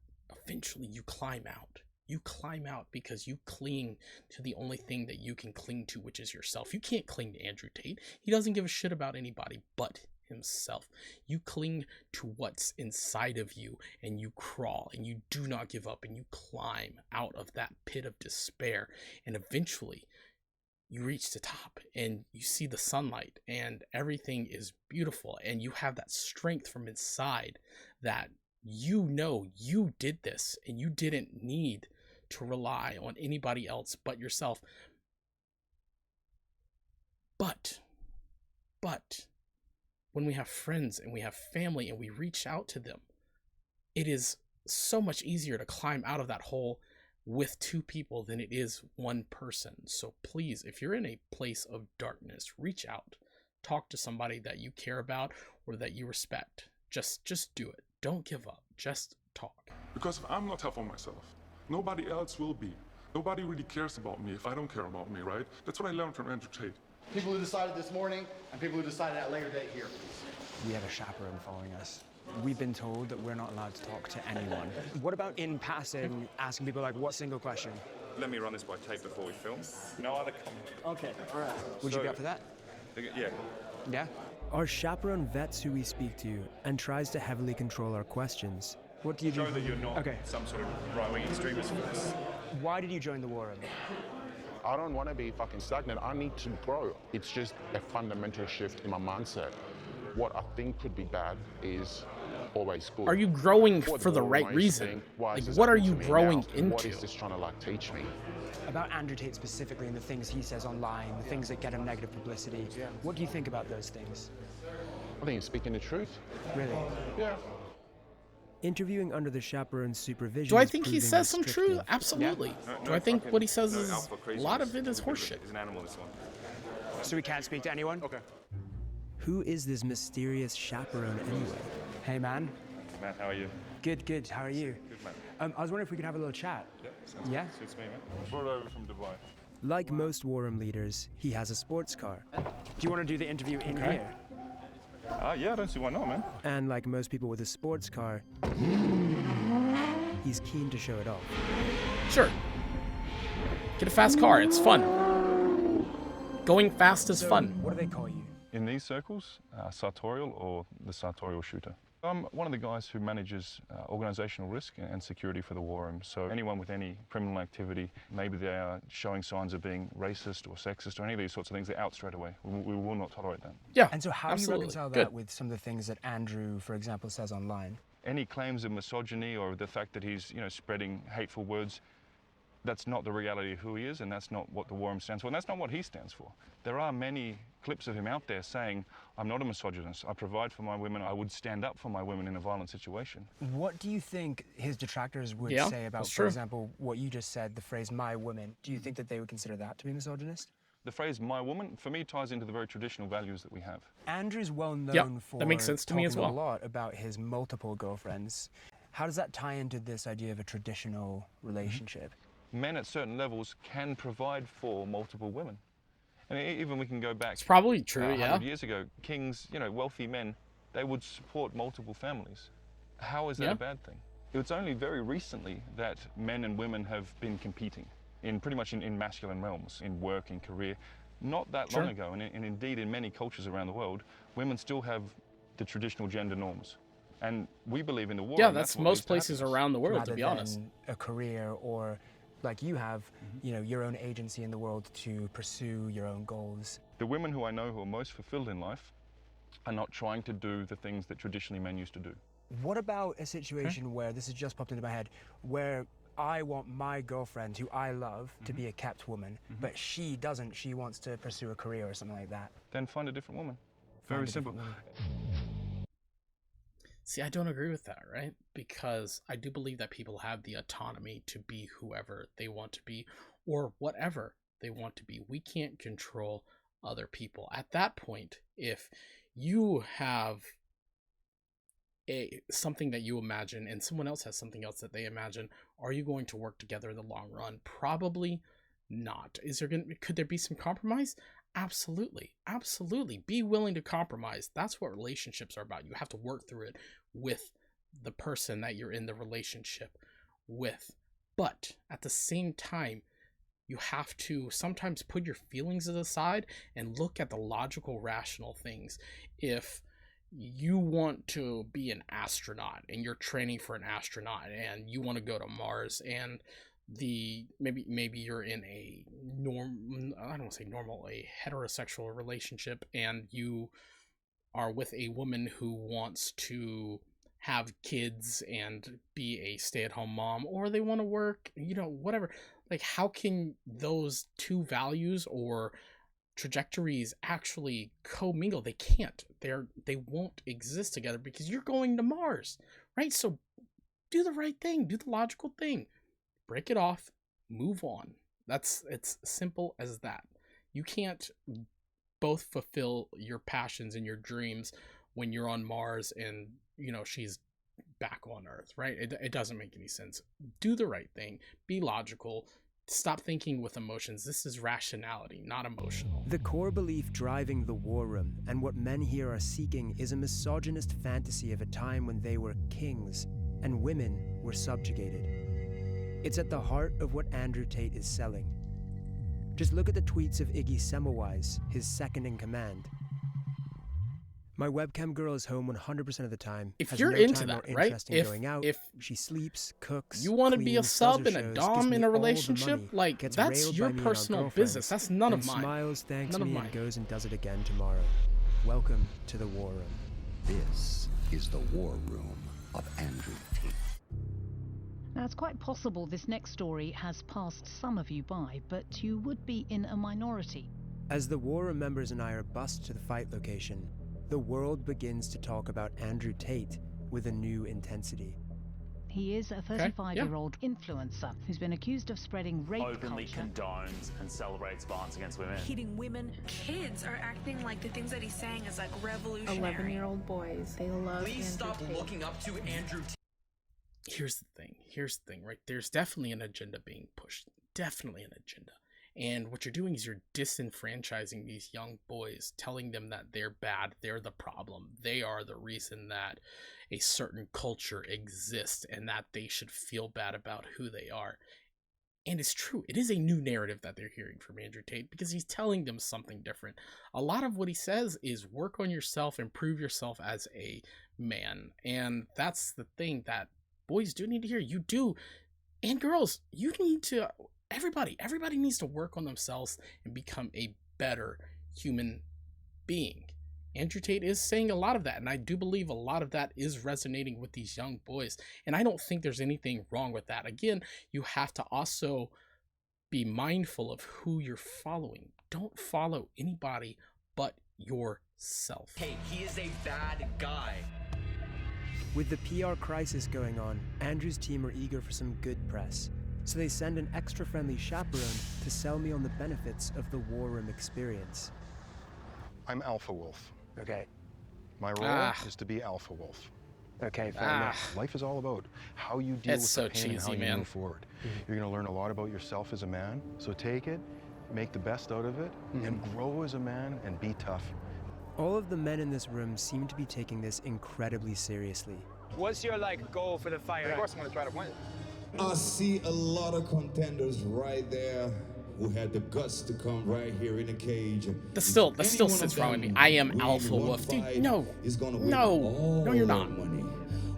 eventually you climb out. You climb out because you cling to the only thing that you can cling to, which is yourself. You can't cling to Andrew Tate. He doesn't give a shit about anybody but himself. You cling to what's inside of you, and you crawl, and you do not give up, and you climb out of that pit of despair, and eventually you reach the top and you see the sunlight and everything is beautiful, and you have that strength from inside that you know you did this and you didn't need to rely on anybody else but yourself. But when we have friends and we have family and we reach out to them, it is so much easier to climb out of that hole with two people than it is one person. So please, if you're in a place of darkness, reach out. Talk to somebody that you care about or that you respect. Just do it. Don't give up. Just talk. Because if I'm not tough on myself, nobody else will be. Nobody really cares about me if I don't care about me, right? That's what I learned from Andrew Tate. People who decided this morning and people who decided at a later date here, please. We have a chaperone following us. We've been told that we're not allowed to talk to anyone. What about in passing, asking people like, what single question? Let me run this by tape before we film. No other comment. Okay, all right. Would you be up for that? Yeah. Yeah? Our chaperone vets who we speak to and tries to heavily control our questions. What do you do? Show that you're not some sort of right-wing extremist first. Why did you join the war? I don't want to be fucking stagnant. I need to grow. It's just a fundamental shift in my mindset. What I think could be bad is always good. Are you growing for the right reason? Like, what are you growing into? What is this trying to like teach me? About Andrew Tate specifically and the things he says online, the things that get him negative publicity. What do you think about those things? I think he's speaking the truth. Really? Yeah. Interviewing under the chaperone's supervision. Do I think he says some truth? Absolutely. Yeah. Do I think what he says is a lot of it is horseshit? He's an animal, this one. So we can't speak to anyone? Okay. Who is this mysterious chaperone anyway? Hey, man. Matt, how are you? Good, good. How are you? Good, man. I was wondering if we could have a little chat. Yeah, sounds Yeah? good. Suits me, man. Brought over from Dubai. Like most war room leaders, he has a sports car. Do you want to do the interview in here? Yeah, I don't see why not, man. And like most people with a sports car, he's keen to show it off. Sure. Get a fast car. It's fun. Going fast is fun. What do they call you? In these circles, sartorial or the sartorial shooter. I'm one of the guys who manages organizational risk and security for the war room. So anyone with any criminal activity, maybe they are showing signs of being racist or sexist or any of these sorts of things, they're out straight away. We will not tolerate that. Yeah, And so how do you reconcile that with some of the things that Andrew, for example, says online? Any claims of misogyny or the fact that he's, spreading hateful words, that's not the reality of who he is, and that's not what the war room stands for, and that's not what he stands for. There are many clips of him out there saying, I'm not a misogynist, I provide for my women, I would stand up for my women in a violent situation. What do you think his detractors would say about, for example, what you just said, the phrase, my woman? Do you think that they would consider that to be misogynist? The phrase, my woman, for me ties into the very traditional values that we have. Andrew's well known for that makes sense to me as well. A lot about his multiple girlfriends. How does that tie into this idea of a traditional relationship? Men at certain levels can provide for multiple women. And even we can go back. It's probably true, 100 years ago, kings, wealthy men, they would support multiple families. How is that a bad thing? It's only very recently that men and women have been competing in pretty much in masculine realms, in work, in career. Not that long ago, and indeed in many cultures around the world, women still have the traditional gender norms. And we believe in the war. Yeah, and that's what most needs to happen. places around the world, rather to be honest. than a career, or like you have, your own agency in the world to pursue your own goals. The women who I know who are most fulfilled in life are not trying to do the things that traditionally men used to do. What about a situation where, this has just popped into my head, where I want my girlfriend, who I love, to be a kept woman, but she doesn't, she wants to pursue a career or something like that? Then find a different woman. Very simple. See, I don't agree with that, right? Because I do believe that people have the autonomy to be whoever they want to be or whatever they want to be. We can't control other people. At that point, if you have something that you imagine and someone else has something else that they imagine, are you going to work together in the long run? Probably not. Could there be some compromise? Absolutely. Absolutely. Be willing to compromise. That's what relationships are about. You have to work through it with the person that you're in the relationship with. But at the same time, you have to sometimes put your feelings aside and look at the logical, rational things. If you want to be an astronaut and you're training for an astronaut and you want to go to Mars, and maybe you're in a I don't want to say normal, a heterosexual relationship, and you are with a woman who wants to have kids and be a stay-at-home mom, or they want to work, whatever. Like, how can those two values or trajectories actually commingle? They can't. They won't exist together because you're going to Mars, right? So do the right thing, do the logical thing. Break it off, move on. It's simple as that. You can't both fulfill your passions and your dreams when you're on Mars and, she's back on Earth, right? It doesn't make any sense. Do the right thing. Be logical. Stop thinking with emotions. This is rationality, not emotional. The core belief driving the war room and what men here are seeking is a misogynist fantasy of a time when they were kings and women were subjugated. It's at the heart of what Andrew Tate is selling. Just look at the tweets of Iggy Semmelweis, his second in command. My webcam girl is home 100% of the time. If you're into that, right? If she sleeps, cooks, you want to be a cleans, sub does and her a shows, dom gives in me a all the relationship, money, like, gets that's railed your by me and our personal girlfriends, business. That's none of and mine. Smiles, thanks None of me, mine. and goes and does it again tomorrow. Welcome to the war room. This is the war room of Andrew Tate. Now, it's quite possible this next story has passed some of you by, but you would be in a minority. As the war room members and I are bussed to the fight location, the world begins to talk about Andrew Tate with a new intensity. He is a 35-year-old influencer who's been accused of spreading rape openly culture. condones and celebrates violence against women. Hitting women. Kids are acting like the things that he's saying is like revolutionary. 11-year-old boys, they love Please stop Andrew Tate. looking up to Andrew Tate. Here's the thing, right? There's definitely an agenda being pushed. Definitely an agenda. And what you're doing is you're disenfranchising these young boys, telling them that they're bad, they're the problem, they are the reason that a certain culture exists and that they should feel bad about who they are. And it's true. It is a new narrative that they're hearing from Andrew Tate because he's telling them something different. A lot of what he says is work on yourself, improve yourself as a man. And that's the thing that boys do need to hear. You do. And girls, you need to... Everybody needs to work on themselves and become a better human being. Andrew Tate is saying a lot of that, and I do believe a lot of that is resonating with these young boys. And I don't think there's anything wrong with that. Again, you have to also be mindful of who you're following. Don't follow anybody but yourself. Hey, he is a bad guy. With the PR crisis going on, Andrew's team are eager for some good press. So they send an extra friendly chaperone to sell me on the benefits of the war room experience. I'm Alpha Wolf. Okay. My role is to be Alpha Wolf. Okay, fair enough. Life is all about how you deal with the pain and how you move forward. You're going to learn a lot about yourself as a man. So take it, make the best out of it, and grow as a man and be tough. All of the men in this room seem to be taking this incredibly seriously. What's your goal for the fight? Of course, I'm going to try to win. I see a lot of contenders right there who had the guts to come right here in the cage. That still sits wrong with me. I am Alpha Wolf. Dude, no, you're not.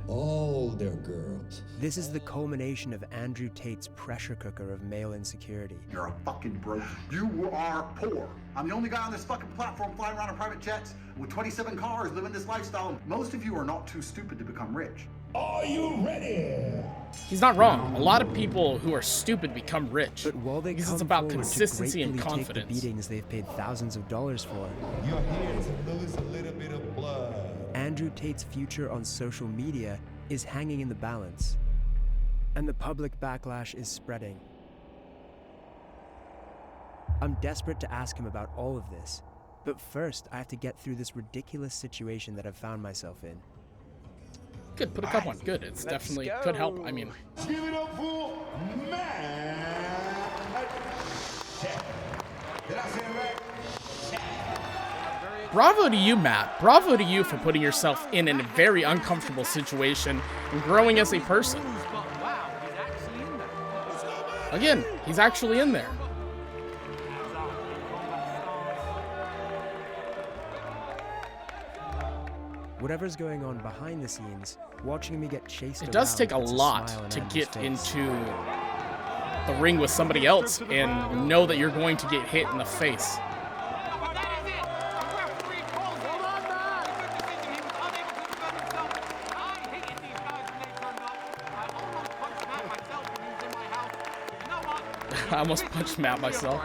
all their girls. This is the culmination of Andrew Tate's pressure cooker of male insecurity. You're a fucking broke. You are poor. I'm the only guy on this fucking platform flying around in private jets with 27 cars living this lifestyle. Most of you are not too stupid to become rich. Are you ready? He's not wrong. A lot of people who are stupid become rich. But while they because come it's about forward consistency to and gratefully confidence. take the beatings they've paid thousands of dollars for. You're here to lose a little bit of blood. Andrew Tate's future on social media is hanging in the balance, and the public backlash is spreading. I'm desperate to ask him about all of this, but first I have to get through this ridiculous situation that I've found myself in. Good, put a cup on. Good, it's definitely could help. I mean, give it up for Matt. Did I say it right? bravo to you, Matt. Bravo to you for putting yourself in a very uncomfortable situation and growing as a person. Again, he's actually in there. Whatever's going on behind the scenes, watching me get chased It does take a lot to get into the ring with somebody else and know that you're going to get hit in the face. I almost punched Matt myself.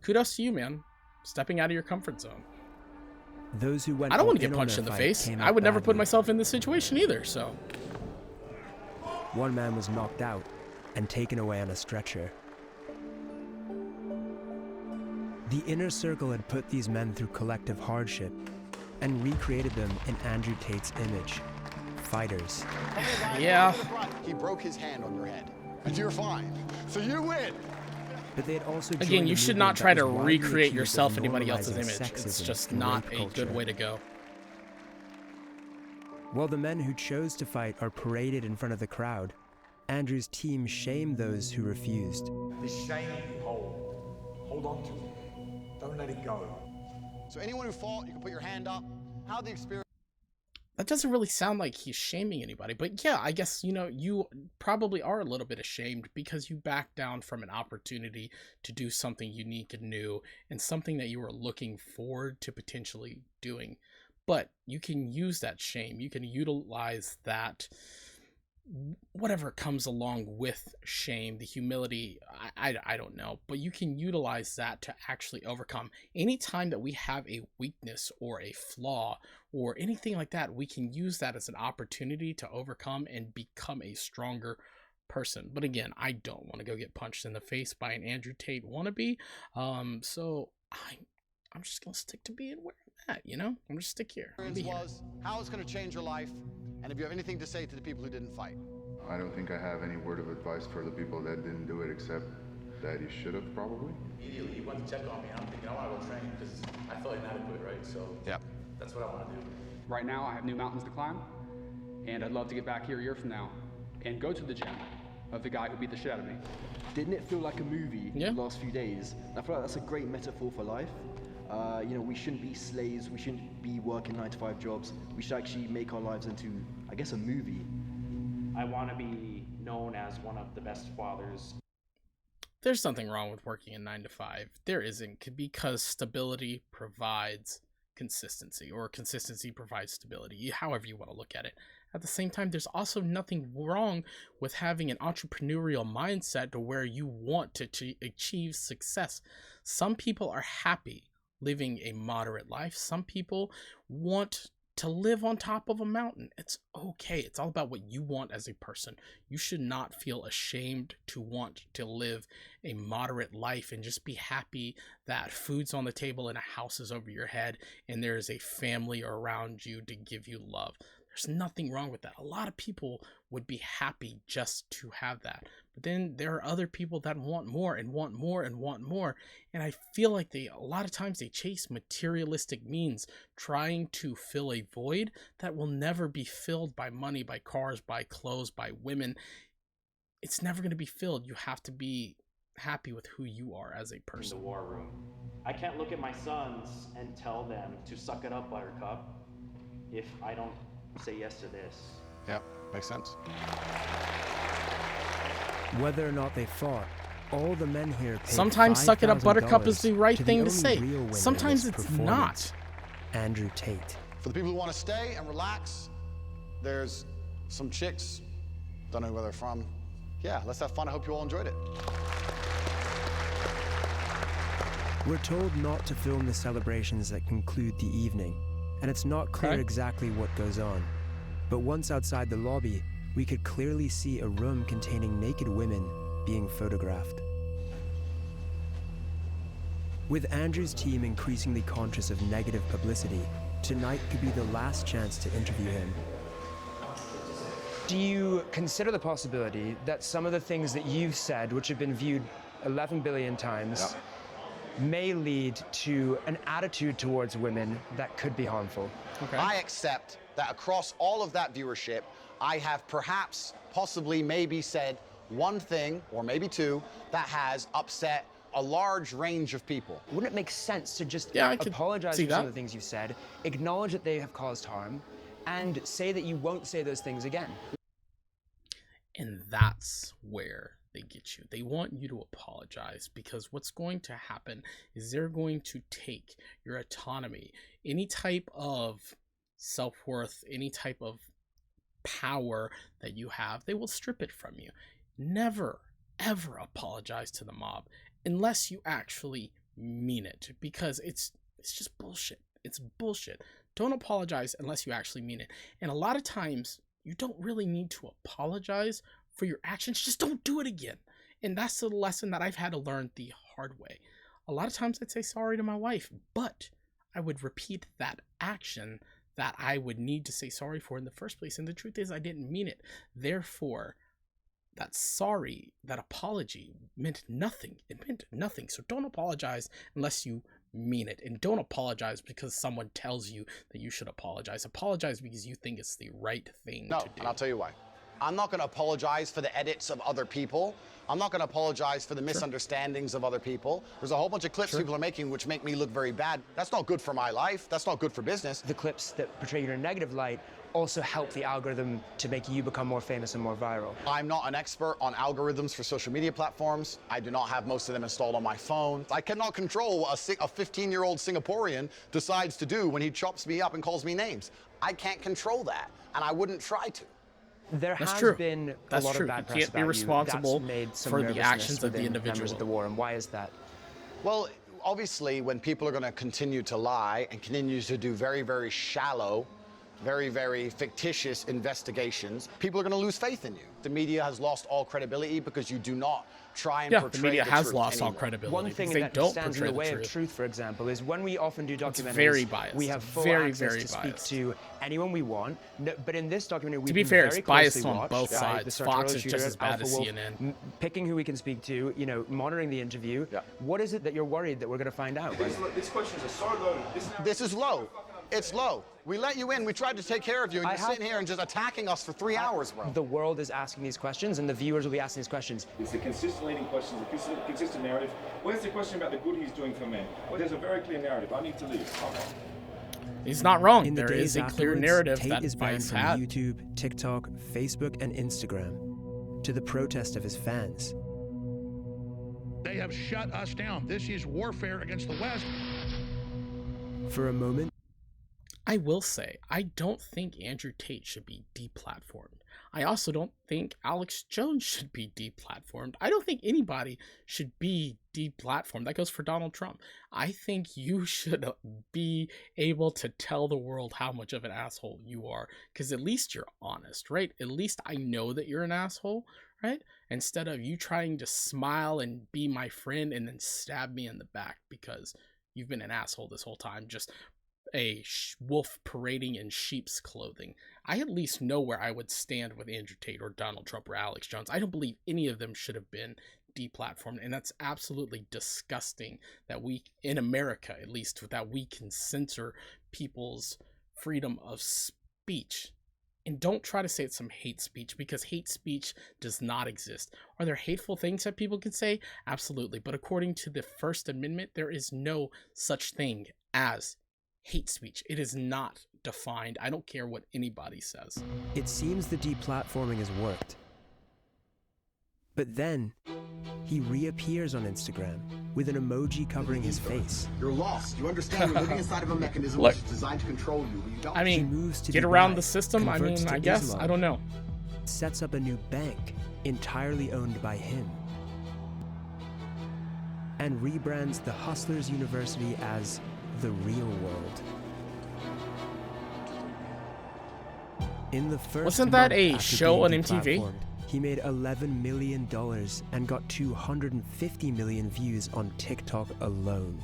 Kudos to you, man. Stepping out of your comfort zone. Those who went I don't want to all get in on punched their in the fight face. came I out would never put badly. myself in this situation either, so. One man was knocked out and taken away on a stretcher. The inner circle had put these men through collective hardship and recreated them in Andrew Tate's image. Fighters. Yeah. He broke his hand on your head, and you're fine. So you win. But they had also Again, you should not try to recreate yourself in anybody else's else's image. It's just not a good way to go. While the men who chose to fight are paraded in front of the crowd, Andrew's team shamed those who refused. This shame you hold on to it. Don't let it go. So anyone who fought, you can put your hand up. How the experience. That doesn't really sound like he's shaming anybody, but yeah, I guess, you know, you probably are a little bit ashamed because you backed down from an opportunity to do something unique and new and something that you were looking forward to potentially doing. But you can use that shame. You can utilize that, whatever comes along with shame, the humility, I don't know, but you can utilize that to actually overcome. Anytime that we have a weakness or a flaw or anything like that, we can use that as an opportunity to overcome and become a stronger person. But again, I don't want to go get punched in the face by an Andrew Tate wannabe, so I'm just gonna stick to being where I'm at, you know? I'm just stick here. Was how it's going to change your life, and if you have anything to say to the people who didn't fight. I don't think I have any word of advice for the people that didn't do it, except that you should have probably. Immediately, you went to check on me, and I'm thinking, I want to go train because I felt inadequate, right? So yeah, that's what I want to do. Right now, I have new mountains to climb, and I'd love to get back here a year from now and go to the gym of the guy who beat the shit out of me. Didn't it feel like a movie the last few days? I feel like that's a great metaphor for life. You know, we shouldn't be slaves, we shouldn't be working 9-to-5 jobs. We should actually make our lives into, I guess, a movie. I want to be known as one of the best fathers. There's nothing wrong with working a 9-to-5. There isn't, because stability provides consistency, or consistency provides stability, however you want to look at it. At the same time, there's also nothing wrong with having an entrepreneurial mindset to where you want to achieve success. Some people are happy living a moderate life. Some people want to live on top of a mountain. It's okay. It's all about what you want as a person. You should not feel ashamed to want to live a moderate life and just be happy that food's on the table and a house is over your head and there is a family around you to give you love. There's nothing wrong with that. A lot of people would be happy just to have that. But then there are other people that want more and want more and want more. And I feel like a lot of times they chase materialistic means, trying to fill a void that will never be filled by money, by cars, by clothes, by women. It's never going to be filled. You have to be happy with who you are as a person. In the war room. I can't look at my sons and tell them to suck it up, Buttercup. if I don't say yes to this. Yeah, makes sense. Whether or not they fought, all the men here paid Sometimes suck it up, Buttercup is the right to thing the to say. only real winner Sometimes in this it's performance, not. Andrew Tate. For the people who want to stay and relax, there's some chicks, don't know where they're from. Yeah, let's have fun. I hope you all enjoyed it. We're told not to film the celebrations that conclude the evening, and it's not clear exactly what goes on. But once outside the lobby, we could clearly see a room containing naked women being photographed. With Andrew's team increasingly conscious of negative publicity, tonight could be the last chance to interview him. Do you consider the possibility that some of the things that you've said, which have been viewed 11 billion times, may lead to an attitude towards women that could be harmful? I accept that across all of that viewership, I have perhaps, possibly, maybe said one thing, or maybe two, that has upset a large range of people. Wouldn't it make sense to just apologize see for some that. of the things you've said, acknowledge that they have caused harm, and say that you won't say those things again? And that's where they get you. They want you to apologize, because what's going to happen is they're going to take your autonomy, any type of self-worth, any type of power that you have, they will strip it from you. Never, ever apologize to the mob unless you actually mean it, because it's just bullshit. It's bullshit. Don't apologize unless you actually mean it. And a lot of times, you don't really need to apologize for your actions. Just don't do it again. And that's the lesson that I've had to learn the hard way. A lot of times I'd say sorry to my wife, but I would repeat that action that I would need to say sorry for in the first place. And the truth is, I didn't mean it. Therefore, that sorry, that apology meant nothing. It meant nothing. So don't apologize unless you mean it. And don't apologize because someone tells you that you should apologize. Apologize because you think it's the right thing to do. And I'll tell you why. I'm not going to apologize for the edits of other people. I'm not going to apologize for the misunderstandings of other people. There's a whole bunch of clips people are making which make me look very bad. That's not good for my life. That's not good for business. The clips that portray you in a negative light also help the algorithm to make you become more famous and more viral. I'm not an expert on algorithms for social media platforms. I do not have most of them installed on my phone. I cannot control what a 15-year-old Singaporean decides to do when he chops me up and calls me names. I can't control that, and I wouldn't try to. There has been a lot of bad press about you. You can't be responsible that's made some for the actions of the within individual. members of the war, and why is that? Well, obviously, when people are going to continue to lie and continue to do very, very shallow, very, very fictitious investigations, people are going to lose faith in you. The media has lost all credibility because you do not try and portray the media has truth lost anymore. all credibility. One thing that stands in the way of truth, for example, is when we often do documentaries, very biased. we have full access to speak to anyone we want. No, but in this documentary, we've been fair, very it's biased closely on watched both by sides. the Fox Sartorial is just shooter, as bad Alpha as Wolf, CNN. Picking who we can speak to, monitoring the interview. What is it that you're worried that we're going to find out? These questions are so low. This is low. It's low. We let you in. We tried to take care of you, and you're sitting here and just attacking us for 3 hours, bro. The world is asking these questions, and the viewers will be asking these questions. It's the consistent leading questions, the consistent narrative. Where's the question about the good he's doing for men? Well, there's a very clear narrative. I need to leave. He's not wrong. In the There days is a clear afterwards, narrative Tate that is banned Vice from had. YouTube, TikTok, Facebook, and Instagram, to the protest of his fans. They have shut us down. This is warfare against the West. For a moment, I will say, I don't think Andrew Tate should be deplatformed. I also don't think Alex Jones should be deplatformed. I don't think anybody should be deplatformed. That goes for Donald Trump. I think you should be able to tell the world how much of an asshole you are, because at least you're honest, right? At least I know that you're an asshole, right? Instead of you trying to smile and be my friend and then stab me in the back because you've been an asshole this whole time, just a wolf parading in sheep's clothing. I at least know where I would stand with Andrew Tate or Donald Trump or Alex Jones. I don't believe any of them should have been deplatformed, and that's absolutely disgusting that we, in America at least, that we can censor people's freedom of speech. And don't try to say it's some hate speech, because hate speech does not exist. Are there hateful things that people can say? Absolutely. But according to the First Amendment, there is no such thing as hate speech. It is not defined. I don't care what anybody says. It seems the deplatforming has worked. But then, he reappears on Instagram with an emoji covering his face. You're lost. You understand you're living inside of a mechanism Look, which is designed to control you, but you don't. I mean, moves to get Dubai, around the system? I converts mean, to I guess. Islam, I don't know. Sets up a new bank entirely owned by him. And rebrands the Hustlers University as the real world. In the first Wasn't that month a after show on being MTV? deplatformed, he made $11 million and got 250 million views on TikTok alone.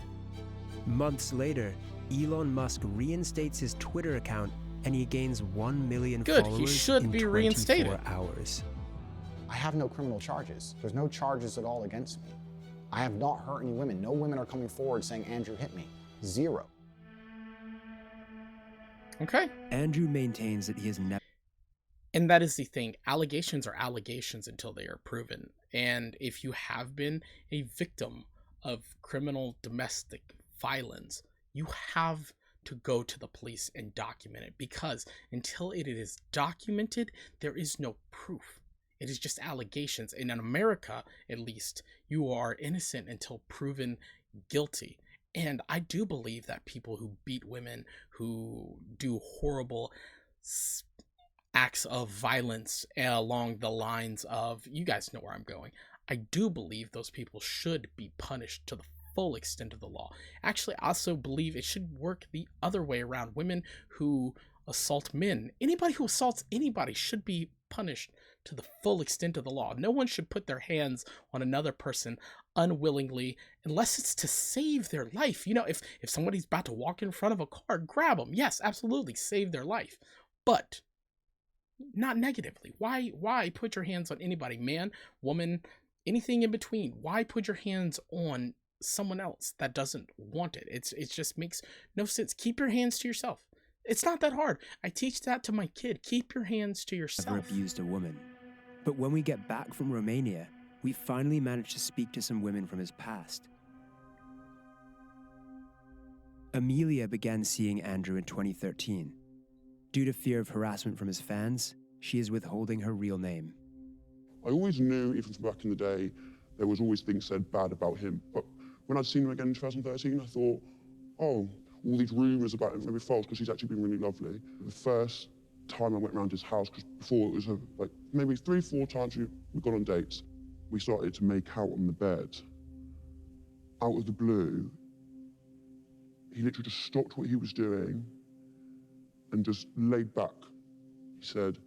Months later, Elon Musk reinstates his Twitter account and he gains 1 million Good, followers he should in be 24 reinstated. hours. I have no criminal charges. There's no charges at all against me. I have not hurt any women. No women are coming forward saying Andrew hit me. Zero. Okay. Andrew maintains that he has never. And that is the thing. Allegations are allegations until they are proven. And if you have been a victim of criminal domestic violence, you have to go to the police and document it, because until it is documented, there is no proof. It is just allegations. And in America, at least, you are innocent until proven guilty. And I do believe that people who beat women, who do horrible acts of violence along the lines of, you guys know where I'm going, I do believe those people should be punished to the full extent of the law. Actually, I also believe it should work the other way around. Women who assault men, anybody who assaults anybody should be punished to the full extent of the law. No one should put their hands on another person unwillingly unless it's to save their life. You know, if somebody's about to walk in front of a car, grab them. Yes, absolutely, save their life. But not negatively. Why put your hands on anybody, man, woman, anything in between? Why put your hands on someone else that doesn't want it? It just makes no sense. Keep your hands to yourself. It's not that hard. I teach that to my kid. Keep your hands to yourself. Never abused a woman. But when we get back from Romania, we finally manage to speak to some women from his past. Amelia began seeing Andrew in 2013. Due to fear of harassment from his fans, she is withholding her real name. I always knew, even from back in the day, there was always things said bad about him. But when I'd seen him again in 2013, I thought, oh, all these rumours about him may be false, because he's actually been really lovely. The first time I went around his house, because before it was like maybe 3-4 times we've gone on dates, we started to make out on the bed. Out of the blue, he literally just stopped what he was doing and just laid back. He said,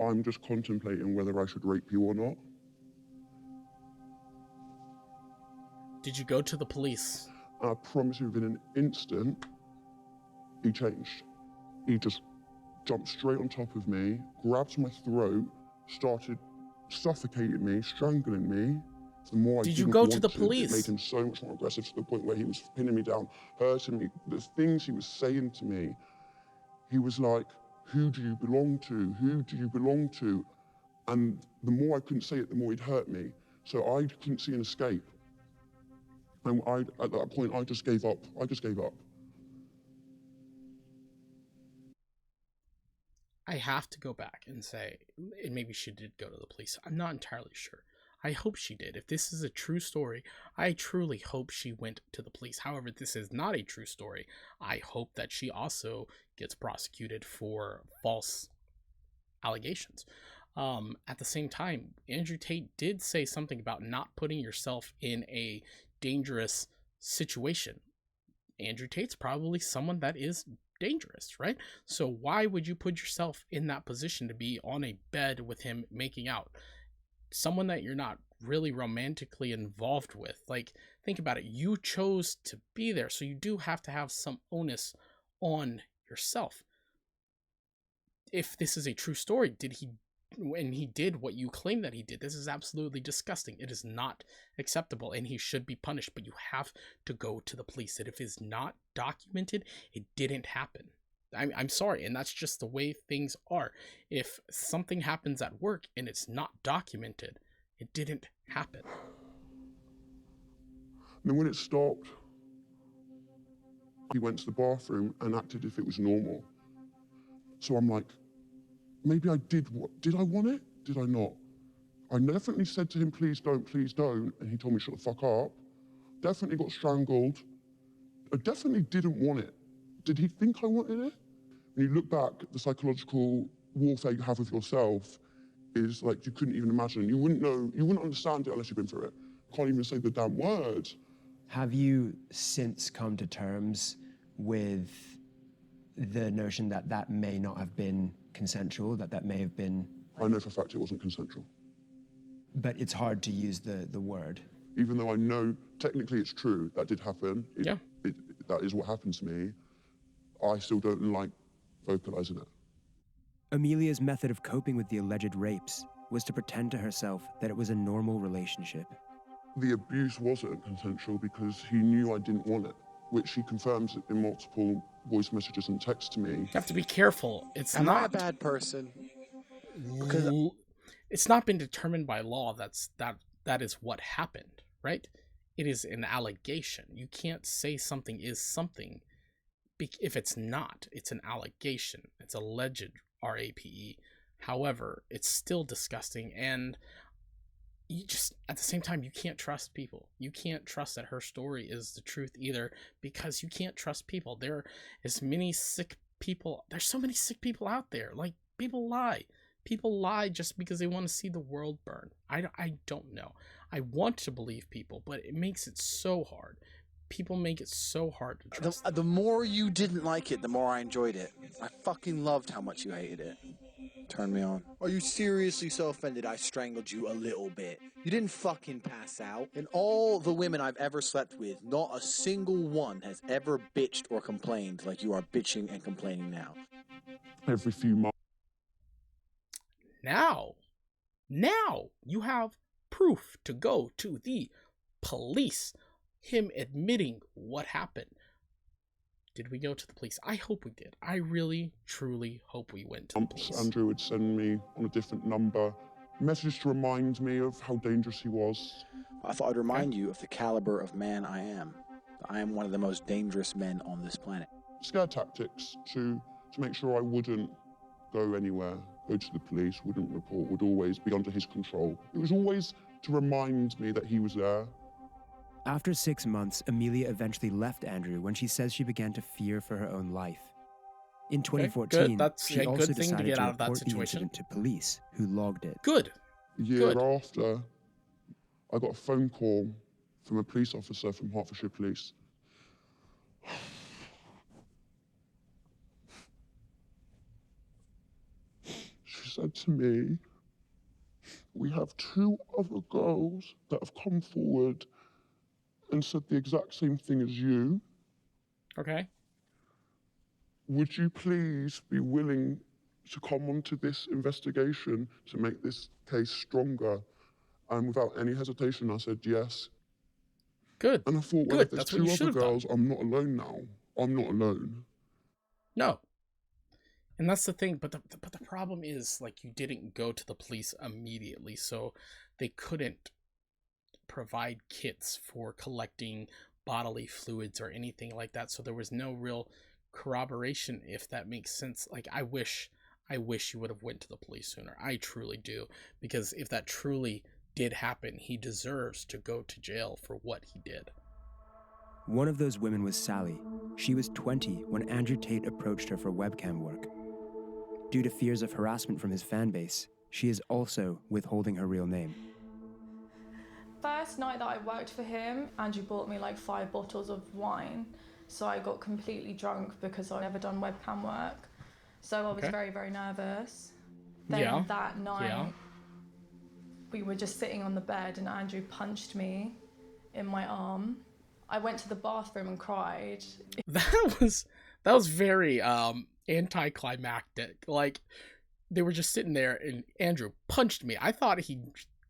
I'm just contemplating whether I should rape you or not. Did you go to the police? And I promise you, within an instant, he changed. He just jumped straight on top of me, grabbed my throat, started suffocating me, strangling me. The more I did you go to the police? It made him so much more aggressive, to the point where he was pinning me down, hurting me. The things he was saying to me, he was like, who do you belong to? Who do you belong to? And the more I couldn't say it, the more he'd hurt me. So I couldn't see an escape. And at that point, I just gave up. I just gave up. I have to go back and say, and maybe she did go to the police. I'm not entirely sure. I hope she did. If this is a true story, I truly hope she went to the police. However, if this is not a true story, I hope that she also gets prosecuted for false allegations. At the same time, Andrew Tate did say something about not putting yourself in a dangerous situation. Andrew Tate's probably someone that is dangerous, right? So why would you put yourself in that position to be on a bed with him making out? Someone that you're not really romantically involved with. Like, think about it. You chose to be there, so you do have to have some onus on yourself. If this is a true story, when he did what you claim that he did, this is absolutely disgusting. It is not acceptable, and he should be punished, but you have to go to the police. That if it's not documented, it didn't happen. I'm sorry, and that's just the way things are. If something happens at work and it's not documented, it didn't happen. And then when it stopped, he went to the bathroom and acted as if it was normal. So I'm like, maybe I did. Did I want it? Did I not? I definitely said to him, please don't, and he told me shut the fuck up. Definitely got strangled. I definitely didn't want it. Did he think I wanted it? When you look back, the psychological warfare you have with yourself is like you couldn't even imagine. You wouldn't know, you wouldn't understand it unless you've been through it. Can't even say the damn word. Have you since come to terms with the notion that that may not have been consensual, that may have been... I know for a fact it wasn't consensual. But it's hard to use the word. Even though I know technically it's true, that did happen. That is what happened to me. I still don't like vocalizing it. Amelia's method of coping with the alleged rapes was to pretend to herself that it was a normal relationship. The abuse wasn't consensual because he knew I didn't want it, which he confirms in multiple voice messages and texts to me. You have to be careful. Am I a bad person? Because it's not been determined by law that is what happened, right? It is an allegation. You can't say something is something if it's not. It's an allegation. It's alleged, RAPE. However, it's still disgusting, and you just, at the same time, you can't trust people. You can't trust that her story is the truth either, because you can't trust people. There are as many sick people. There's so many sick people out there. Like, people lie. People lie just because they want to see the world burn. I don't know. I want to believe people, but it makes it so hard. People make it so hard to trust. The more you didn't like it, the more I enjoyed it. I fucking loved how much you hated it. Turned me on. Are you seriously so offended I strangled you a little bit? You didn't fucking pass out. And all the women I've ever slept with, not a single one has ever bitched or complained like you are bitching and complaining now. Every few months. Now you have proof to go to the police. Him admitting what happened. Did we go to the police? I hope we did. I really, truly hope we went to the police. Andrew would send me on a different number messages to remind me of how dangerous he was. I thought I'd remind you of the caliber of man I am. I am one of the most dangerous men on this planet. Scare tactics to make sure I wouldn't go anywhere, go to the police, wouldn't report, would always be under his control. It was always to remind me that he was there. After 6 months, Amelia eventually left Andrew when she says she began to fear for her own life. In 2014, she also decided to report the incident to police, who logged it. Good. A year after, I got a phone call from a police officer from Hertfordshire Police. She said to me, "We have 2 other girls that have come forward and said the exact same thing as you. Okay. Would you please be willing to come onto this investigation to make this case stronger?" And without any hesitation, I said yes. Good. And I thought, well, if there's 2 other girls, I'm not alone now. I'm not alone. No. And that's the thing, but the problem is, like, you didn't go to the police immediately, so they couldn't provide kits for collecting bodily fluids or anything like that, so there was no real corroboration, if that makes sense. Like, I wish you would have went to the police sooner. I truly do, because if that truly did happen, he deserves to go to jail for what he did. One of those women was Sally. She was 20 when Andrew Tate approached her for webcam work. Due to fears of harassment from his fan base, she is also withholding her real name. First night that I worked for him, Andrew bought me like 5 bottles of wine. So I got completely drunk because I'd never done webcam work. So I was very, very nervous. Then that night, we were just sitting on the bed and Andrew punched me in my arm. I went to the bathroom and cried. That was very anticlimactic. Like, they were just sitting there and Andrew punched me. I thought he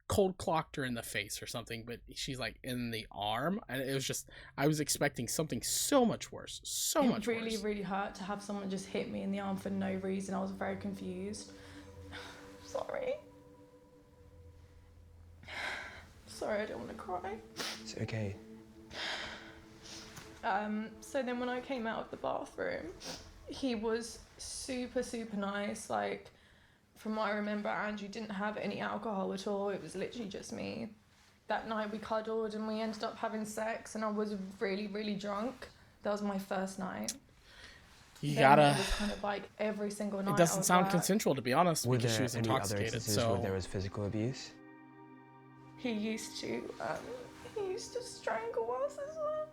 cold clocked her in the face or something, but she's like in the arm, and it was just, I was expecting something so much worse. It really hurt to have someone just hit me in the arm for no reason. I was very confused. Sorry, I don't want to cry. It's okay. So then when I came out of the bathroom, He was super, super nice. Like, from what I remember, Andrew didn't have any alcohol at all. It was literally just me. That night we cuddled and we ended up having sex, and I was really, really drunk. That was my first night. You Then gotta. It was kind of like every single night. It doesn't sound consensual, to be honest, Were because there she was any intoxicated. other instances So where there was physical abuse? He used to strangle us as well.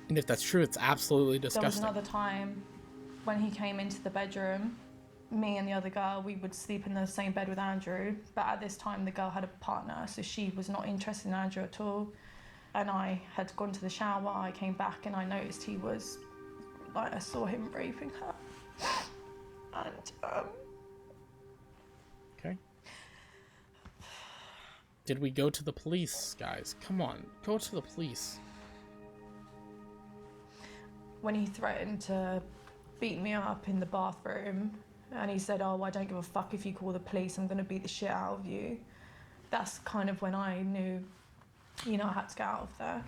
And if that's true, it's absolutely disgusting. There was another time when he came into the bedroom, me and the other girl, we would sleep in the same bed with Andrew, but at this time the girl had a partner, so she was not interested in Andrew at all. And I had gone to the shower, I came back and I noticed he was, like, I saw him raping her. And, Okay. Did we go to the police, guys? Come on, go to the police. when he threatened to beat me up in the bathroom, and he said, "Oh, I don't give a fuck if you call the police, I'm gonna beat the shit out of you." That's kind of when I knew, you know, I had to get out of there.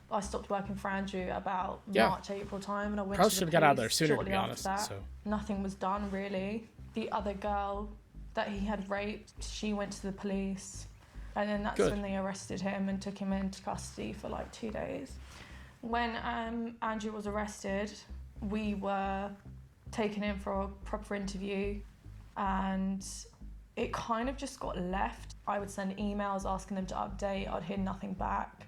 I stopped working for Andrew about March, April time, and I went Probably to should the have got out of police there sooner, to shortly be after honest. that. So Nothing was done, really. The other girl that he had raped, she went to the police, and then that's when they arrested him and took him into custody for like 2 days. When Andrew was arrested, we were taken in for a proper interview, and it kind of just got left. I would send emails asking them to update, I'd hear nothing back.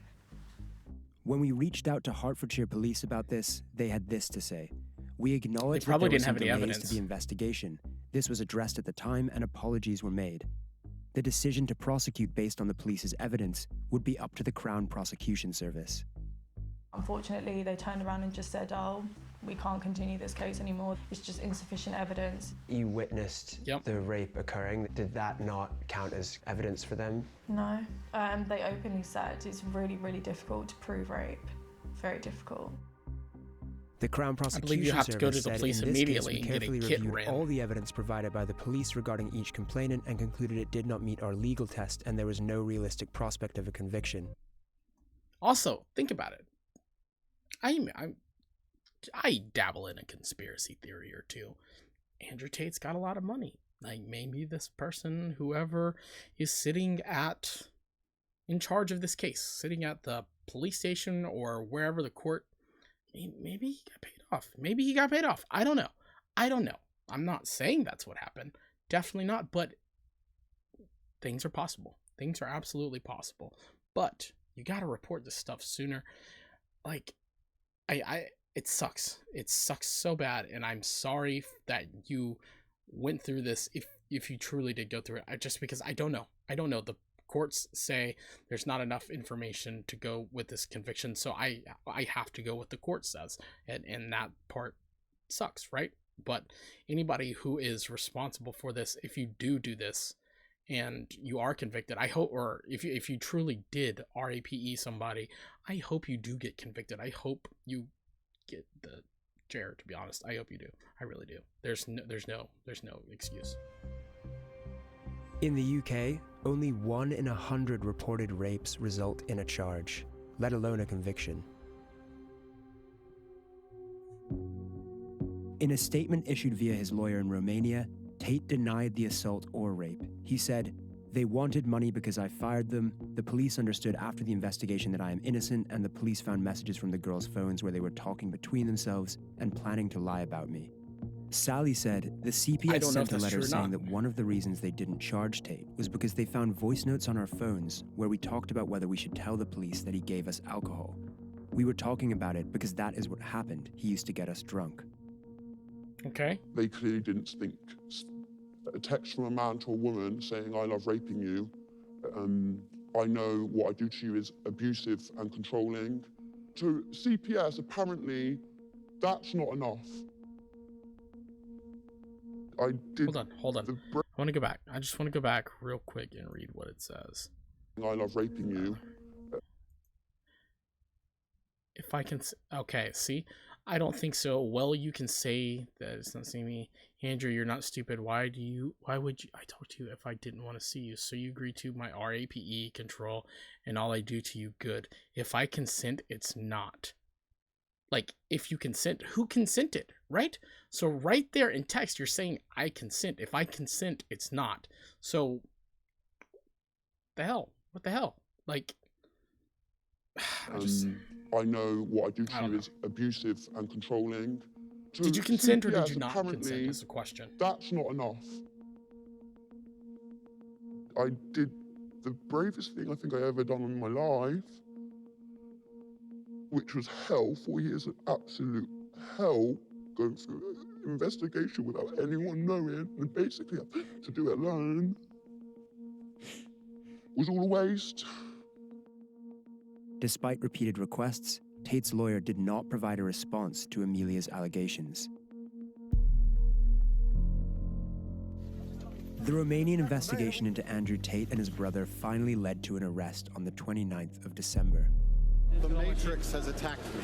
When we reached out to Hertfordshire Police about this, they had this to say. We acknowledge They probably that there didn't have were any some delays evidence. to the investigation. This was addressed at the time and apologies were made. The decision to prosecute based on the police's evidence would be up to the Crown Prosecution Service. Unfortunately, they turned around and just said, "Oh, we can't continue this case anymore. It's just insufficient evidence." You witnessed the rape occurring. Did that not count as evidence for them? No. They openly said it's really, really difficult to prove rape. Very difficult. The Crown Prosecution you have to Service go to the said police in this immediately case, we and get a carefully kit reviewed ran. all the evidence provided by the police regarding each complainant and concluded it did not meet our legal test and there was no realistic prospect of a conviction. Also, think about it. I dabble in a conspiracy theory or two. Andrew Tate's got a lot of money. Like, maybe this person, whoever is sitting in charge of this case, sitting at the police station or wherever the court, maybe he got paid off. Maybe he got paid off. I don't know. I'm not saying that's what happened. Definitely not. But things are possible. Things are absolutely possible. But you got to report this stuff sooner. Like, it sucks. It sucks so bad, and I'm sorry that you went through this. If you truly did go through it, just because I don't know. The courts say there's not enough information to go with this conviction, so I have to go what the court says, and that part sucks, right? But anybody who is responsible for this, if you do this and you are convicted, I hope, or if you truly did RAPE somebody, I hope you do get convicted. I hope you get the chair, to be honest. I hope you do. I really do. There's no excuse. In the UK, only 1 in 100 reported rapes result in a charge, let alone a conviction. In a statement issued via his lawyer in Romania, Tate denied the assault or rape. He said, "They wanted money because I fired them. The police understood after the investigation that I am innocent, and the police found messages from the girls' phones where they were talking between themselves and planning to lie about me." Sally said the CPS sent a letter saying that one of the reasons they didn't charge Tate was because they found voice notes on our phones where we talked about whether we should tell the police that he gave us alcohol. We were talking about it because that is what happened. He used to get us drunk. Okay. They clearly didn't think a text from a man to a woman saying, "I love raping you. I know what I do to you is abusive and controlling." To CPS, apparently, that's not enough. Hold on. I want to go back. I just want to go back real quick and read what it says. "I love raping you." If I can... Okay, see? I don't think so. Well, you can say that it's not seeing me. Andrew, you're not stupid. Why would you? I told you if I didn't want to see you. So you agree to my RAPE control and all I do to you good. If I consent, it's not. Like, if you consent, who consented, right? So right there in text, you're saying I consent. If I consent, it's not. So, the hell? What the hell? Like, I know what I do to you is abusive and controlling. Did you consent or did you not consent is the question. That's not enough. I did the bravest thing I think I ever done in my life, which was hell, 4 years of absolute hell, going through an investigation without anyone knowing, and basically to do it alone, was all a waste. Despite repeated requests, Tate's lawyer did not provide a response to Amelia's allegations. The Romanian investigation into Andrew Tate and his brother finally led to an arrest on the 29th of December. The Matrix has attacked me.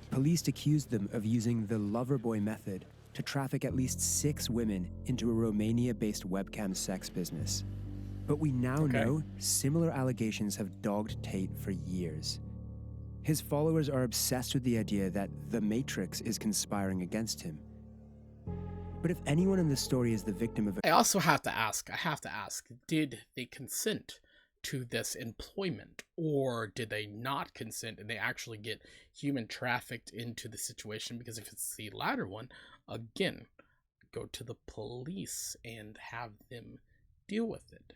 Police accused them of using the Loverboy method to traffic at least 6 women into a Romania-based webcam sex business. But we now know similar allegations have dogged Tate for years. His followers are obsessed with the idea that the Matrix is conspiring against him. But if anyone in this story is the victim of I also have to ask, did they consent to this employment, or did they not consent and they actually get human trafficked into the situation? Because if it's the latter one, again, go to the police and have them deal with it.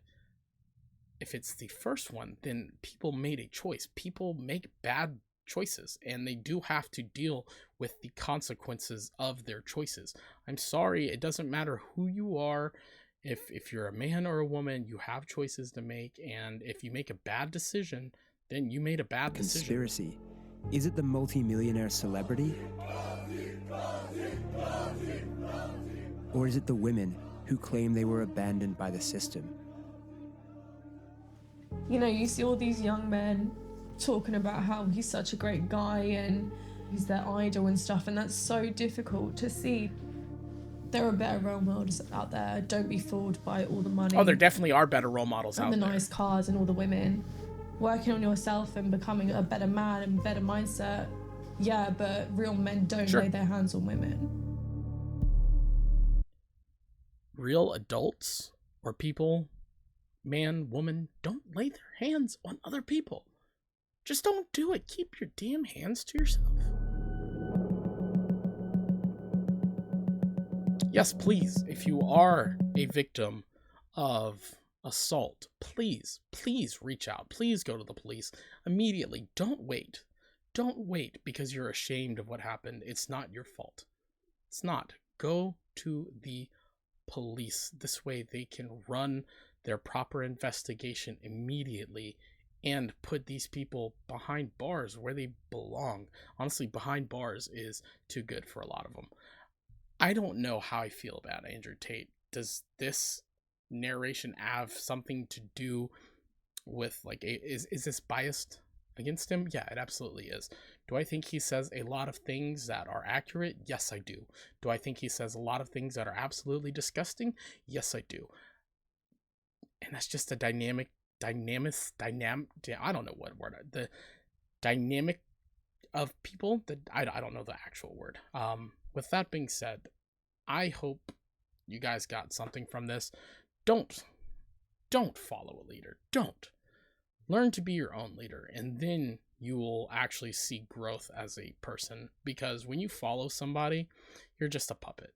If it's the first one, then people made a choice. People make bad choices, and they do have to deal with the consequences of their choices. I'm sorry, it doesn't matter who you are. If you're a man or a woman, you have choices to make, and if you make a bad decision, then you made a bad decision. Conspiracy. Is it the multi-millionaire celebrity? Or is it the women who claim they were abandoned by the system? You know, you see all these young men talking about how he's such a great guy and he's their idol and stuff, and that's so difficult to see. There are better role models out there. Don't be fooled by all the money. Oh, there definitely are better role models out there. And the nice cars and all the women. Working on yourself and becoming a better man and better mindset. Yeah, but real men don't lay their hands on women. Real adults or people, man, woman, don't lay their hands on other people. Just don't do it. Keep your damn hands to yourself. Yes, please, if you are a victim of assault, please reach out. Please go to the police immediately. Don't wait. Don't wait because you're ashamed of what happened. It's not your fault. It's not. Go to the police. This way they can run their proper investigation immediately and put these people behind bars where they belong. Honestly, behind bars is too good for a lot of them. I don't know how I feel about Andrew Tate. Does this narration have something to do with, like, is this biased against him? Yeah, it absolutely is. Do I think he says a lot of things that are accurate? Yes, I do. Do I think he says a lot of things that are absolutely disgusting? Yes, I do. And that's just a dynamic, I don't know what word, the dynamic of people that I don't know the actual word. With that being said, I hope you guys got something from this. Don't follow a leader. Don't. Learn to be your own leader, and then you will actually see growth as a person, because when you follow somebody, you're just a puppet.